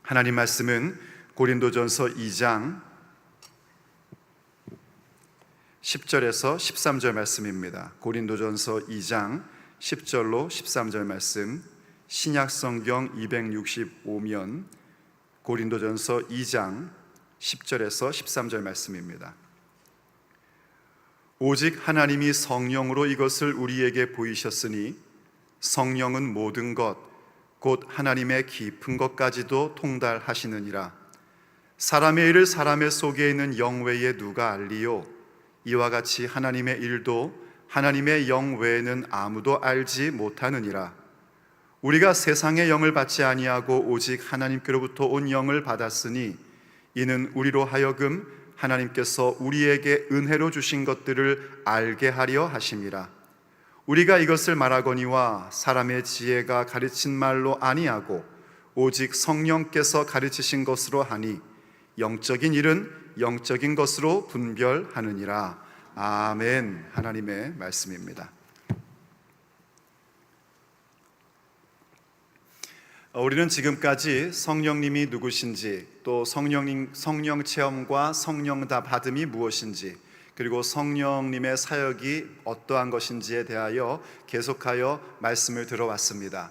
하나님 말씀은 고린도전서 2장 10절에서 13절 말씀입니다. 고린도전서 2장 10절로 13절 말씀, 신약성경 265면 고린도전서 2장 10절에서 13절 말씀입니다. 오직 하나님이 성령으로 이것을 우리에게 보이셨으니 성령은 모든 것 곧 하나님의 깊은 것까지도 통달하시느니라. 사람의 일을 사람의 속에 있는 영 외에 누가 알리요? 이와 같이 하나님의 일도 하나님의 영 외에는 아무도 알지 못하느니라. 우리가 세상의 영을 받지 아니하고 오직 하나님께로부터 온 영을 받았으니 이는 우리로 하여금 하나님께서 우리에게 은혜로 주신 것들을 알게 하려 하심이라. 우리가 이것을 말하거니와 사람의 지혜가 가르친 말로 아니하고 오직 성령께서 가르치신 것으로 하니 영적인 일은 영적인 것으로 분별하느니라. 아멘. 하나님의 말씀입니다. 우리는 지금까지 성령님이 누구신지, 또 성령 체험과 성령 다 받음이 무엇인지, 그리고 성령님의 사역이 어떠한 것인지에 대하여 계속하여 말씀을 들어왔습니다.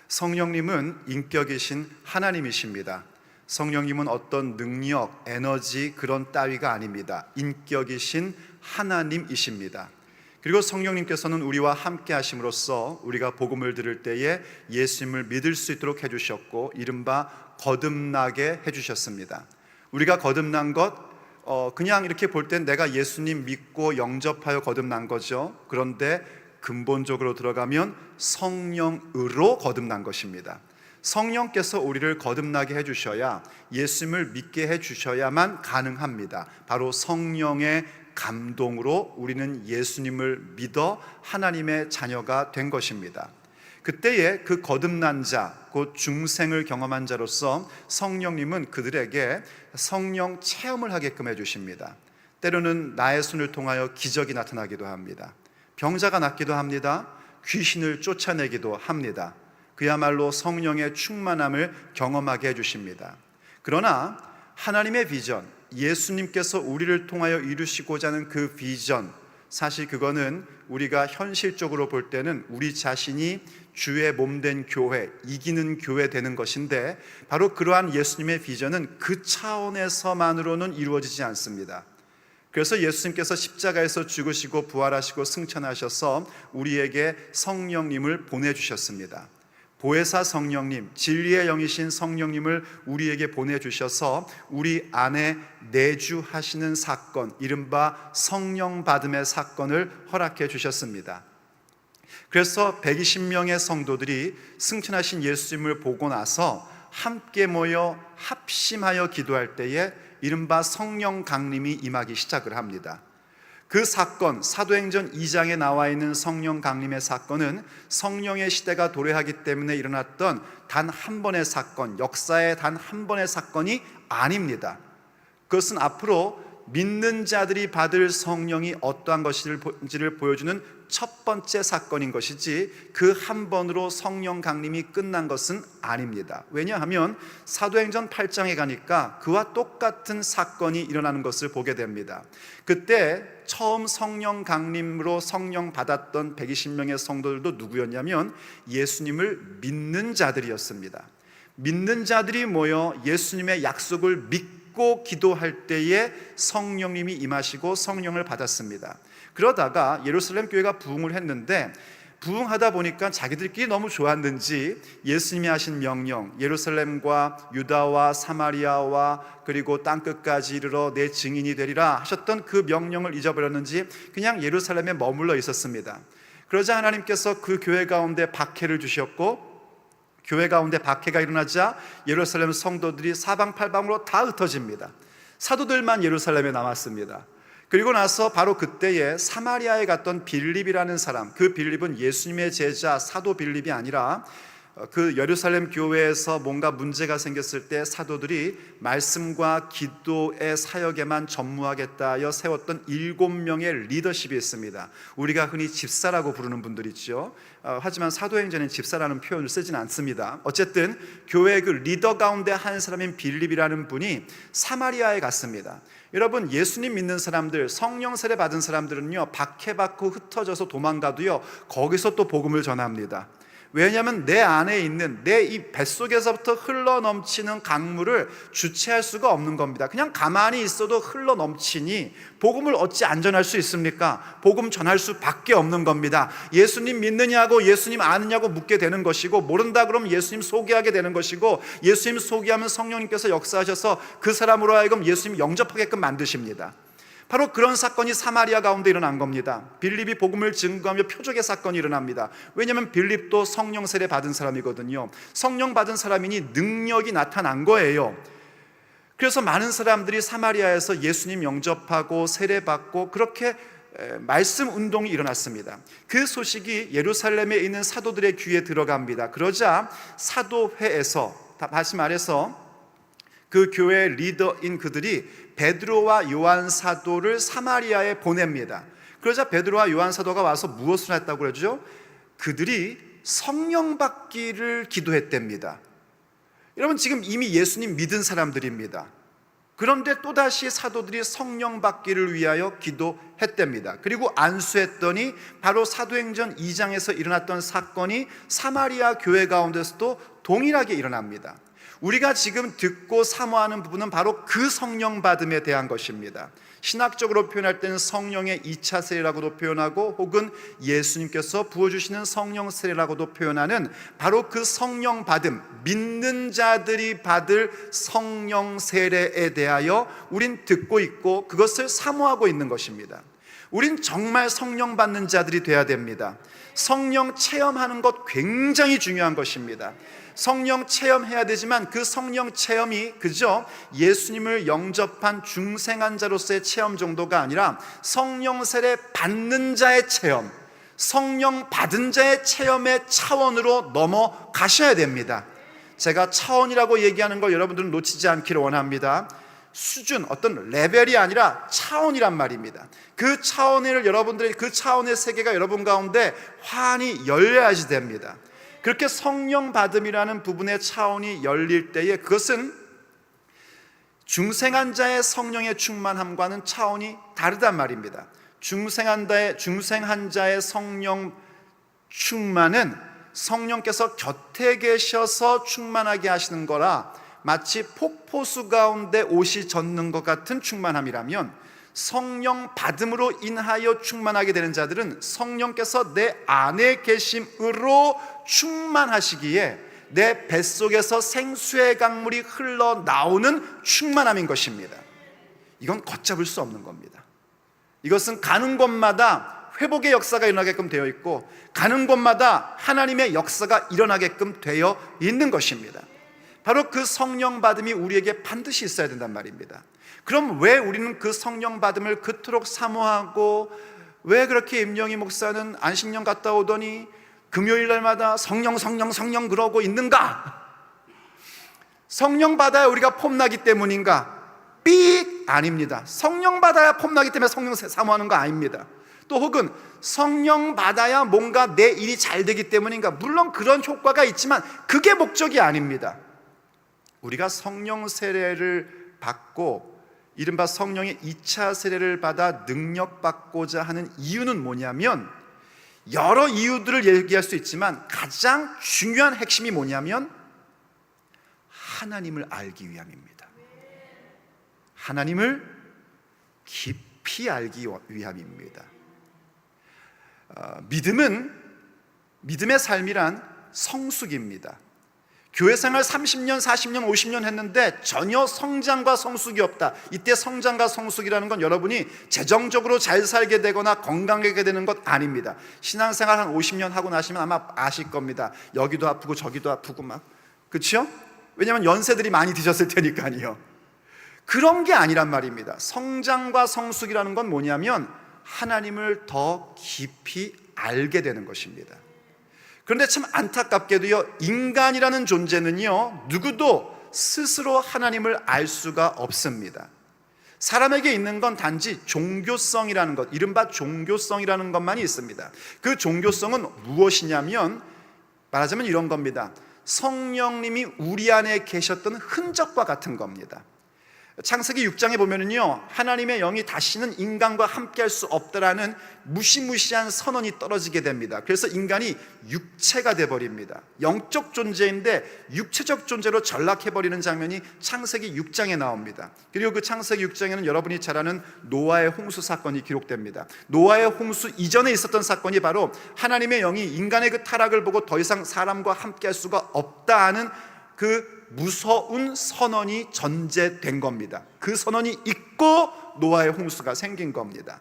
성령님은 인격이신 하나님이십니다. 성령님은 어떤 능력, 에너지 그런 따위가 아닙니다. 인격이신 하나님이십니다. 그리고 성령님께서는 우리와 함께 하심으로써 우리가 복음을 들을 때에 예수님을 믿을 수 있도록 해주셨고 이른바 거듭나게 해주셨습니다. 우리가 거듭난 것, 그냥 이렇게 볼 땐 내가 예수님 믿고 영접하여 거듭난 거죠. 그런데 근본적으로 들어가면 성령으로 거듭난 것입니다. 성령께서 우리를 거듭나게 해주셔야, 예수님을 믿게 해주셔야만 가능합니다. 바로 성령의 감동으로 우리는 예수님을 믿어 하나님의 자녀가 된 것입니다. 그때에 그 거듭난 자, 곧 중생을 경험한 자로서 성령님은 그들에게 성령 체험을 하게끔 해주십니다. 때로는 나의 손을 통하여 기적이 나타나기도 합니다. 병자가 낫기도 합니다. 귀신을 쫓아내기도 합니다. 그야말로 성령의 충만함을 경험하게 해주십니다. 그러나 하나님의 비전, 예수님께서 우리를 통하여 이루시고자 하는 그 비전, 사실 그거는 우리가 현실적으로 볼 때는 우리 자신이 주의 몸된 교회, 이기는 교회 되는 것인데, 바로 그러한 예수님의 비전은 그 차원에서만으로는 이루어지지 않습니다. 그래서 예수님께서 십자가에서 죽으시고 부활하시고 승천하셔서 우리에게 성령님을 보내주셨습니다. 보혜사 성령님, 진리의 영이신 성령님을 우리에게 보내주셔서 우리 안에 내주하시는 사건, 이른바 성령 받음의 사건을 허락해 주셨습니다. 그래서 120명의 성도들이 승천하신 예수님을 보고 나서 함께 모여 합심하여 기도할 때에 이른바 성령 강림이 임하기 시작을 합니다. 그 사건, 사도행전 2장에 나와 있는 성령 강림의 사건은 성령의 시대가 도래하기 때문에 일어났던 단 한 번의 사건, 역사의 단 한 번의 사건이 아닙니다. 그것은 앞으로 믿는 자들이 받을 성령이 어떠한 것인지를 보여주는 첫 번째 사건인 것이지, 그 한 번으로 성령 강림이 끝난 것은 아닙니다. 왜냐하면 사도행전 8장에 가니까 그와 똑같은 사건이 일어나는 것을 보게 됩니다. 그때 처음 성령 강림으로 성령 받았던 120명의 성도들도 누구였냐면 예수님을 믿는 자들이었습니다. 믿는 자들이 모여 예수님의 약속을 믿고 기도할 때에 성령님이 임하시고 성령을 받았습니다. 그러다가 예루살렘 교회가 부흥을 했는데, 부흥하다 보니까 자기들끼리 너무 좋았는지 예수님이 하신 명령, 예루살렘과 유다와 사마리아와 그리고 땅끝까지 이르러 내 증인이 되리라 하셨던 그 명령을 잊어버렸는지 그냥 예루살렘에 머물러 있었습니다. 그러자 하나님께서 그 교회 가운데 박해를 주셨고, 교회 가운데 박해가 일어나자 예루살렘 성도들이 사방팔방으로 다 흩어집니다. 사도들만 예루살렘에 남았습니다. 그리고 나서 바로 그때에 사마리아에 갔던 빌립이라는 사람, 그 빌립은 예수님의 제자 사도 빌립이 아니라 그 예루살렘 교회에서 뭔가 문제가 생겼을 때 사도들이 말씀과 기도의 사역에만 전무하겠다 하여 세웠던 7명의 리더십이 있습니다. 우리가 흔히 집사라고 부르는 분들이 있죠. 하지만 사도행전엔 집사라는 표현을 쓰진 않습니다. 어쨌든 교회의 그 리더 가운데 한 사람인 빌립이라는 분이 사마리아에 갔습니다. 여러분, 예수님 믿는 사람들, 성령 세례 받은 사람들은요, 박해받고 흩어져서 도망가도요, 거기서 또 복음을 전합니다. 왜냐하면 내 안에 있는 내 이 뱃속에서부터 흘러넘치는 강물을 주체할 수가 없는 겁니다. 그냥 가만히 있어도 흘러넘치니 복음을 어찌 안전할 수 있습니까? 복음 전할 수밖에 없는 겁니다. 예수님 믿느냐고, 예수님 아느냐고 묻게 되는 것이고, 모른다 그러면 예수님 소개하게 되는 것이고, 예수님 소개하면 성령님께서 역사하셔서 그 사람으로 하여금 예수님 영접하게끔 만드십니다. 바로 그런 사건이 사마리아 가운데 일어난 겁니다. 빌립이 복음을 증거하며 표적의 사건이 일어납니다. 왜냐하면 빌립도 성령 세례 받은 사람이거든요. 성령 받은 사람이니 능력이 나타난 거예요. 그래서 많은 사람들이 사마리아에서 예수님 영접하고 세례 받고 그렇게 말씀 운동이 일어났습니다. 그 소식이 예루살렘에 있는 사도들의 귀에 들어갑니다. 그러자 사도회에서, 다시 말해서 그 교회의 리더인 그들이 베드로와 요한 사도를 사마리아에 보냅니다. 그러자 베드로와 요한 사도가 와서 무엇을 했다고 그러죠? 그들이 성령 받기를 기도했답니다. 여러분, 지금 이미 예수님 믿은 사람들입니다. 그런데 또다시 사도들이 성령 받기를 위하여 기도했답니다. 그리고 안수했더니 바로 사도행전 2장에서 일어났던 사건이 사마리아 교회 가운데서도 동일하게 일어납니다. 우리가 지금 듣고 사모하는 부분은 바로 그 성령 받음에 대한 것입니다. 신학적으로 표현할 때는 성령의 2차 세례라고도 표현하고, 혹은 예수님께서 부어주시는 성령 세례라고도 표현하는 바로 그 성령 받음, 믿는 자들이 받을 성령 세례에 대하여 우린 듣고 있고 그것을 사모하고 있는 것입니다. 우린 정말 성령 받는 자들이 돼야 됩니다. 성령 체험하는 것 굉장히 중요한 것입니다. 성령 체험해야 되지만 그 성령 체험이 그저 예수님을 영접한 중생한 자로서의 체험 정도가 아니라 성령 세례 받는 자의 체험, 성령 받은 자의 체험의 차원으로 넘어가셔야 됩니다. 제가 차원이라고 얘기하는 걸 여러분들은 놓치지 않기를 원합니다. 수준, 어떤 레벨이 아니라 차원이란 말입니다. 그 차원을 여러분들이, 그 차원의 세계가 여러분 가운데 환히 열려야지 됩니다. 그렇게 성령 받음이라는 부분의 차원이 열릴 때에 그것은 중생한 자의 성령의 충만함과는 차원이 다르단 말입니다. 중생한 자의 성령 충만은 성령께서 곁에 계셔서 충만하게 하시는 거라 마치 폭포수 가운데 옷이 젖는 것 같은 충만함이라면, 성령 받음으로 인하여 충만하게 되는 자들은 성령께서 내 안에 계심으로 충만하시기에 내 뱃속에서 생수의 강물이 흘러나오는 충만함인 것입니다. 이건 걷잡을 수 없는 겁니다. 이것은 가는 곳마다 회복의 역사가 일어나게끔 되어 있고, 가는 곳마다 하나님의 역사가 일어나게끔 되어 있는 것입니다. 바로 그 성령 받음이 우리에게 반드시 있어야 된단 말입니다. 그럼 왜 우리는 그 성령 받음을 그토록 사모하고, 왜 그렇게 임영희 목사는 안식년 갔다 오더니 금요일 날마다 성령 그러고 있는가? 성령 받아야 우리가 폼나기 때문인가? 삑! 아닙니다. 성령 받아야 폼나기 때문에 성령 사모하는 거 아닙니다. 또 혹은 성령 받아야 뭔가 내 일이 잘 되기 때문인가? 물론 그런 효과가 있지만 그게 목적이 아닙니다. 우리가 성령 세례를 받고 이른바 성령의 2차 세례를 받아 능력받고자 하는 이유는 뭐냐면, 여러 이유들을 얘기할 수 있지만 가장 중요한 핵심이 뭐냐면 하나님을 알기 위함입니다. 하나님을 깊이 알기 위함입니다. 믿음의 삶이란 성숙입니다. 교회 생활 30년, 40년, 50년 했는데 전혀 성장과 성숙이 없다. 이때 성장과 성숙이라는 건 여러분이 재정적으로 잘 살게 되거나 건강하게 되는 것 아닙니다. 신앙생활 한 50년 하고 나시면 아마 아실 겁니다. 여기도 아프고 저기도 아프고 막, 그렇죠? 왜냐하면 연세들이 많이 드셨을 테니까요. 그런 게 아니란 말입니다. 성장과 성숙이라는 건 뭐냐면 하나님을 더 깊이 알게 되는 것입니다. 그런데 참 안타깝게도요, 인간이라는 존재는요, 누구도 스스로 하나님을 알 수가 없습니다. 사람에게 있는 건 단지 종교성이라는 것, 이른바 종교성이라는 것만이 있습니다. 그 종교성은 무엇이냐면, 말하자면 이런 겁니다. 성령님이 우리 안에 계셨던 흔적과 같은 겁니다. 창세기 6장에 보면은요, 하나님의 영이 다시는 인간과 함께할 수 없다라는 무시무시한 선언이 떨어지게 됩니다. 그래서 인간이 육체가 돼버립니다. 영적 존재인데 육체적 존재로 전락해버리는 장면이 창세기 6장에 나옵니다. 그리고 그 창세기 6장에는 여러분이 잘 아는 노아의 홍수 사건이 기록됩니다. 노아의 홍수 이전에 있었던 사건이 바로 하나님의 영이 인간의 그 타락을 보고 더 이상 사람과 함께할 수가 없다 하는 그 무서운 선언이 전제된 겁니다. 그 선언이 있고 노아의 홍수가 생긴 겁니다.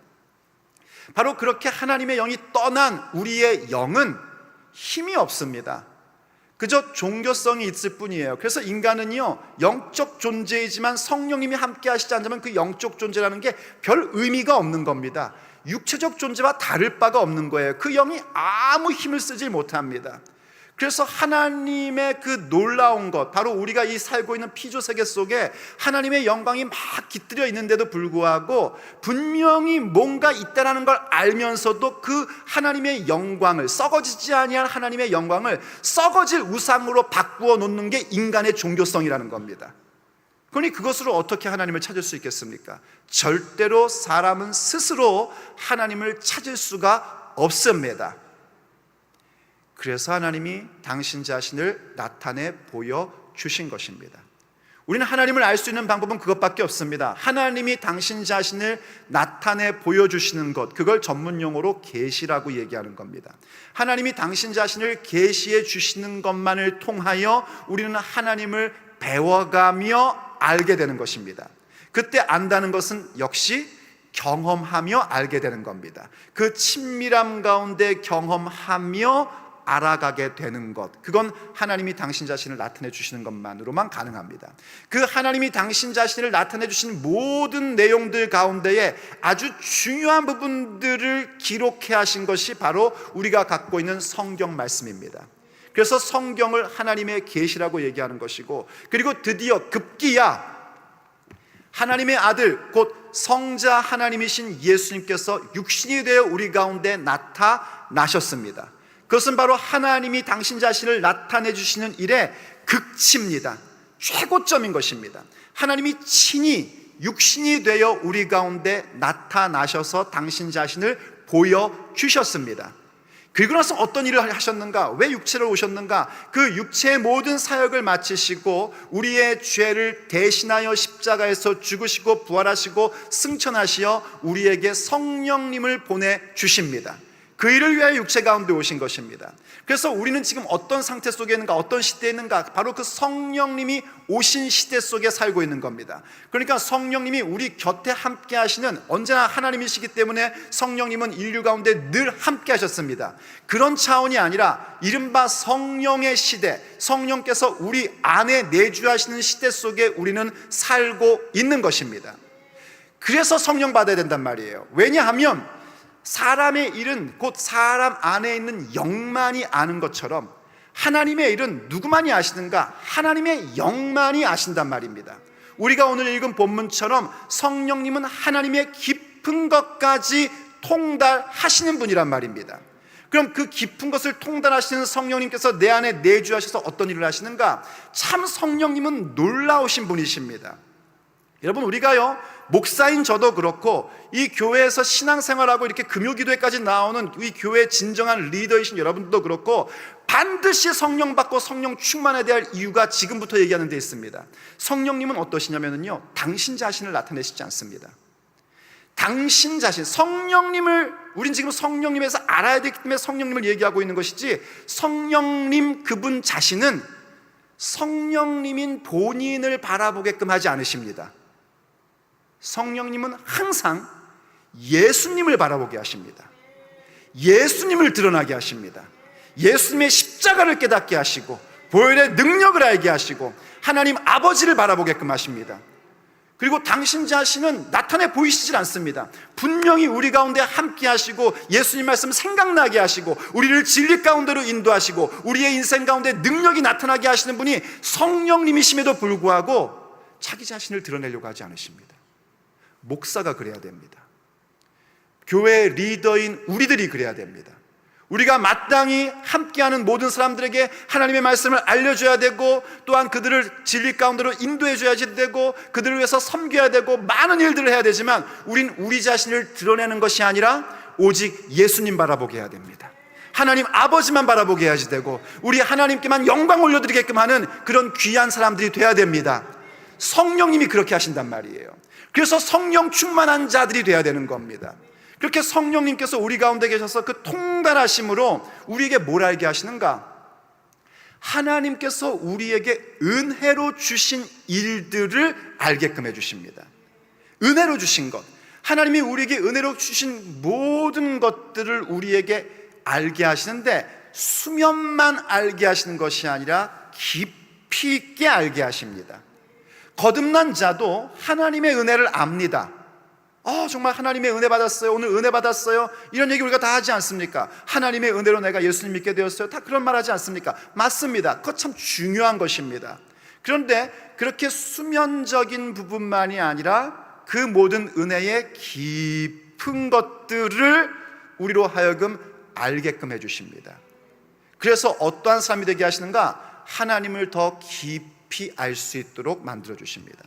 바로 그렇게 하나님의 영이 떠난 우리의 영은 힘이 없습니다. 그저 종교성이 있을 뿐이에요. 그래서 인간은요, 영적 존재이지만 성령님이 함께 하시지 않으면 그 영적 존재라는 게 별 의미가 없는 겁니다. 육체적 존재와 다를 바가 없는 거예요. 그 영이 아무 힘을 쓰지 못합니다. 그래서 하나님의 그 놀라운 것, 바로 우리가 이 살고 있는 피조 세계 속에 하나님의 영광이 막 깃들여 있는데도 불구하고 분명히 뭔가 있다는 걸 알면서도 그 하나님의 영광을, 썩어지지 아니할 하나님의 영광을 썩어질 우상으로 바꾸어 놓는 게 인간의 종교성이라는 겁니다. 그러니 그것으로 어떻게 하나님을 찾을 수 있겠습니까? 절대로 사람은 스스로 하나님을 찾을 수가 없습니다. 그래서 하나님이 당신 자신을 나타내 보여주신 것입니다. 우리는 하나님을 알 수 있는 방법은 그것밖에 없습니다. 하나님이 당신 자신을 나타내 보여주시는 것, 그걸 전문용어로 계시라고 얘기하는 겁니다. 하나님이 당신 자신을 계시해 주시는 것만을 통하여 우리는 하나님을 배워가며 알게 되는 것입니다. 그때 안다는 것은 역시 경험하며 알게 되는 겁니다. 그 친밀함 가운데 경험하며 알아가게 되는 것, 그건 하나님이 당신 자신을 나타내 주시는 것만으로만 가능합니다. 그 하나님이 당신 자신을 나타내 주신 모든 내용들 가운데에 아주 중요한 부분들을 기록해 하신 것이 바로 우리가 갖고 있는 성경 말씀입니다. 그래서 성경을 하나님의 계시라고 얘기하는 것이고, 그리고 드디어 급기야 하나님의 아들 곧 성자 하나님이신 예수님께서 육신이 되어 우리 가운데 나타나셨습니다. 그것은 바로 하나님이 당신 자신을 나타내 주시는 일의 극치입니다. 최고점인 것입니다. 하나님이 친히 육신이 되어 우리 가운데 나타나셔서 당신 자신을 보여주셨습니다. 그리고 나서 어떤 일을 하셨는가? 왜 육체로 오셨는가? 그 육체의 모든 사역을 마치시고 우리의 죄를 대신하여 십자가에서 죽으시고 부활하시고 승천하시어 우리에게 성령님을 보내주십니다. 그 일을 위하여 육체 가운데 오신 것입니다. 그래서 우리는 지금 어떤 상태 속에 있는가, 어떤 시대에 있는가? 바로 그 성령님이 오신 시대 속에 살고 있는 겁니다. 그러니까 성령님이 우리 곁에 함께 하시는, 언제나 하나님이시기 때문에 성령님은 인류 가운데 늘 함께 하셨습니다. 그런 차원이 아니라 이른바 성령의 시대, 성령께서 우리 안에 내주하시는 시대 속에 우리는 살고 있는 것입니다. 그래서 성령 받아야 된단 말이에요. 왜냐하면 사람의 일은 곧 사람 안에 있는 영만이 아는 것처럼 하나님의 일은 누구만이 아시는가? 하나님의 영만이 아신단 말입니다. 우리가 오늘 읽은 본문처럼 성령님은 하나님의 깊은 것까지 통달하시는 분이란 말입니다. 그럼 그 깊은 것을 통달하시는 성령님께서 내 안에 내주하셔서 어떤 일을 하시는가? 참 성령님은 놀라우신 분이십니다. 여러분, 우리가요, 목사인 저도 그렇고 이 교회에서 신앙생활하고 이렇게 금요기도회까지 나오는 이 교회의 진정한 리더이신 여러분들도 그렇고 반드시 성령 받고 성령 충만해야 될 이유가 지금부터 얘기하는 데 있습니다. 성령님은 어떠시냐면요, 당신 자신을 나타내시지 않습니다. 당신 자신, 성령님을, 우린 지금 성령님에서 알아야 되기 때문에 성령님을 얘기하고 있는 것이지, 성령님 그분 자신은 성령님인 본인을 바라보게끔 하지 않으십니다. 성령님은 항상 예수님을 바라보게 하십니다. 예수님을 드러나게 하십니다. 예수님의 십자가를 깨닫게 하시고 보혈의 능력을 알게 하시고 하나님 아버지를 바라보게끔 하십니다. 그리고 당신 자신은 나타내 보이시질 않습니다. 분명히 우리 가운데 함께 하시고 예수님 말씀 생각나게 하시고 우리를 진리 가운데로 인도하시고 우리의 인생 가운데 능력이 나타나게 하시는 분이 성령님이심에도 불구하고 자기 자신을 드러내려고 하지 않으십니다. 목사가 그래야 됩니다. 교회 리더인 우리들이 그래야 됩니다. 우리가 마땅히 함께하는 모든 사람들에게 하나님의 말씀을 알려줘야 되고, 또한 그들을 진리 가운데로 인도해줘야 되고, 그들을 위해서 섬겨야 되고, 많은 일들을 해야 되지만 우린 우리 자신을 드러내는 것이 아니라 오직 예수님 바라보게 해야 됩니다. 하나님 아버지만 바라보게 해야지 되고, 우리 하나님께만 영광 올려드리게끔 하는 그런 귀한 사람들이 돼야 됩니다. 성령님이 그렇게 하신단 말이에요. 그래서 성령 충만한 자들이 돼야 되는 겁니다. 그렇게 성령님께서 우리 가운데 계셔서 그 통달하심으로 우리에게 뭘 알게 하시는가? 하나님께서 우리에게 은혜로 주신 일들을 알게끔 해주십니다. 은혜로 주신 것, 하나님이 우리에게 은혜로 주신 모든 것들을 우리에게 알게 하시는데, 수면만 알게 하시는 것이 아니라 깊이 있게 알게 하십니다. 거듭난 자도 하나님의 은혜를 압니다. 정말 하나님의 은혜 받았어요, 오늘 은혜 받았어요, 이런 얘기 우리가 다 하지 않습니까? 하나님의 은혜로 내가 예수님 믿게 되었어요, 다 그런 말 하지 않습니까? 맞습니다. 그것 참 중요한 것입니다. 그런데 그렇게 수면적인 부분만이 아니라 그 모든 은혜의 깊은 것들을 우리로 하여금 알게끔 해주십니다. 그래서 어떠한 삶이 되게 하시는가? 하나님을 더 깊이 알 수 있도록 만들어주십니다.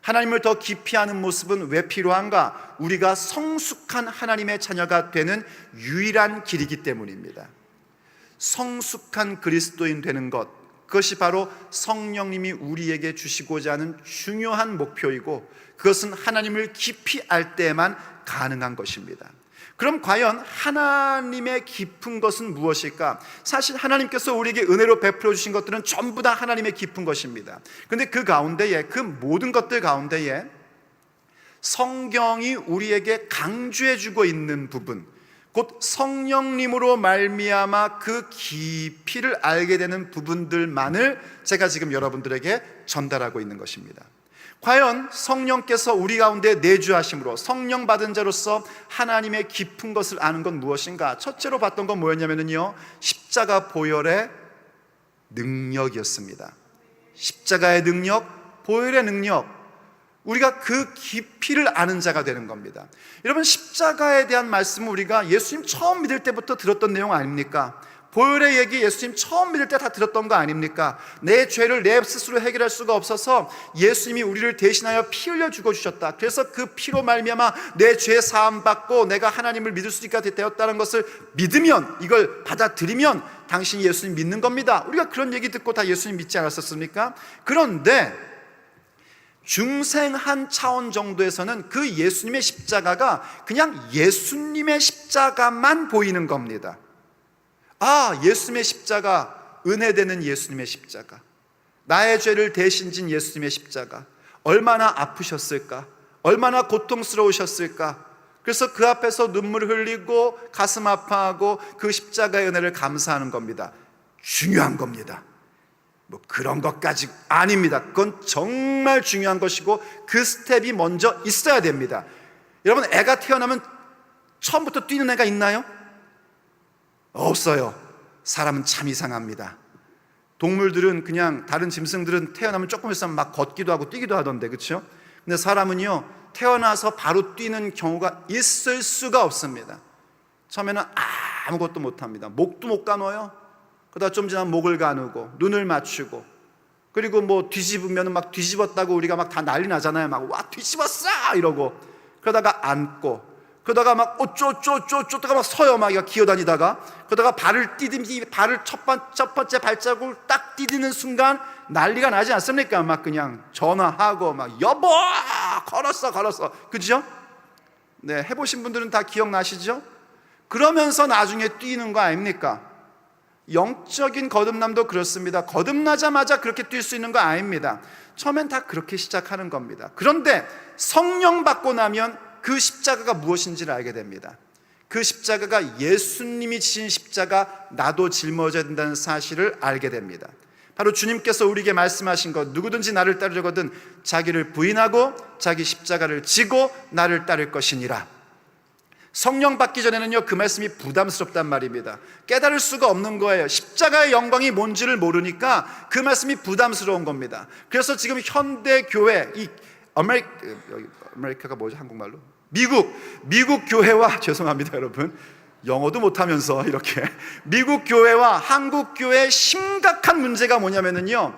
하나님을 더 깊이 아는 모습은 왜 필요한가? 우리가 성숙한 하나님의 자녀가 되는 유일한 길이기 때문입니다. 성숙한 그리스도인 되는 것, 그것이 바로 성령님이 우리에게 주시고자 하는 중요한 목표이고, 그것은 하나님을 깊이 알 때에만 가능한 것입니다. 그럼 과연 하나님의 깊은 것은 무엇일까? 사실 하나님께서 우리에게 은혜로 베풀어 주신 것들은 전부 다 하나님의 깊은 것입니다. 그런데 그 가운데에, 그 모든 것들 가운데에 성경이 우리에게 강조해 주고 있는 부분, 곧 성령님으로 말미암아 그 깊이를 알게 되는 부분들만을 제가 지금 여러분들에게 전달하고 있는 것입니다. 과연 성령께서 우리 가운데 내주하심으로 성령 받은 자로서 하나님의 깊은 것을 아는 건 무엇인가? 첫째로 봤던 건 뭐였냐면요, 십자가 보혈의 능력이었습니다. 십자가의 능력, 보혈의 능력, 우리가 그 깊이를 아는 자가 되는 겁니다. 여러분, 십자가에 대한 말씀은 우리가 예수님 처음 믿을 때부터 들었던 내용 아닙니까? 보혈의 얘기 예수님 처음 믿을 때 다 들었던 거 아닙니까? 내 죄를 내 스스로 해결할 수가 없어서 예수님이 우리를 대신하여 피 흘려 죽어주셨다. 그래서 그 피로 말미암아 내 죄 사함 받고 내가 하나님을 믿을 수 있게 되었다는 것을 믿으면, 이걸 받아들이면 당신이 예수님 믿는 겁니다. 우리가 그런 얘기 듣고 다 예수님 믿지 않았었습니까? 그런데 중생 한 차원 정도에서는 그 예수님의 십자가가 그냥 예수님의 십자가만 보이는 겁니다. 예수님의 십자가, 은혜되는 예수님의 십자가, 나의 죄를 대신 진 예수님의 십자가, 얼마나 아프셨을까, 얼마나 고통스러우셨을까. 그래서 그 앞에서 눈물 흘리고 가슴 아파하고 그 십자가의 은혜를 감사하는 겁니다. 중요한 겁니다. 뭐 그런 것까지 아닙니다. 그건 정말 중요한 것이고 그 스텝이 먼저 있어야 됩니다. 여러분, 애가 태어나면 처음부터 뛰는 애가 있나요? 없어요. 사람은 참 이상합니다. 동물들은, 그냥 다른 짐승들은 태어나면 조금 있으면 막 걷기도 하고 뛰기도 하던데, 그렇죠? 근데 사람은요, 태어나서 바로 뛰는 경우가 있을 수가 없습니다. 처음에는 아무것도 못합니다. 목도 못 가눠요. 그러다 좀 지나면 목을 가누고 눈을 맞추고, 그리고 뭐 뒤집으면 막 뒤집었다고 우리가 막 다 난리 나잖아요. 막 와 뒤집었어 이러고, 그러다가 앉고, 그러다가 막 어쩌다가 막 서요. 막 기어다니다가, 그러다가 발을 디디면 발을 첫 번째 발자국을 딱 디디는 순간 난리가 나지 않습니까? 막 그냥 전화하고 막 여보 걸었어, 그죠? 네, 해보신 분들은 다 기억나시죠? 그러면서 나중에 뛰는 거 아닙니까? 영적인 거듭남도 그렇습니다. 거듭나자마자 그렇게 뛸 수 있는 거 아닙니다. 처음엔 다 그렇게 시작하는 겁니다. 그런데 성령 받고 나면 그 십자가가 무엇인지를 알게 됩니다. 그 십자가가 예수님이 지신 십자가, 나도 짊어져야 된다는 사실을 알게 됩니다. 바로 주님께서 우리에게 말씀하신 것, 누구든지 나를 따르려거든 자기를 부인하고 자기 십자가를 지고 나를 따를 것이니라. 성령 받기 전에는요, 그 말씀이 부담스럽단 말입니다. 깨달을 수가 없는 거예요. 십자가의 영광이 뭔지를 모르니까 그 말씀이 부담스러운 겁니다. 그래서 지금 현대 교회, 이 아메리카가 뭐죠, 한국말로? 미국 교회와, 죄송합니다 여러분, 영어도 못하면서 이렇게, 미국 교회와 한국 교회의 심각한 문제가 뭐냐면요,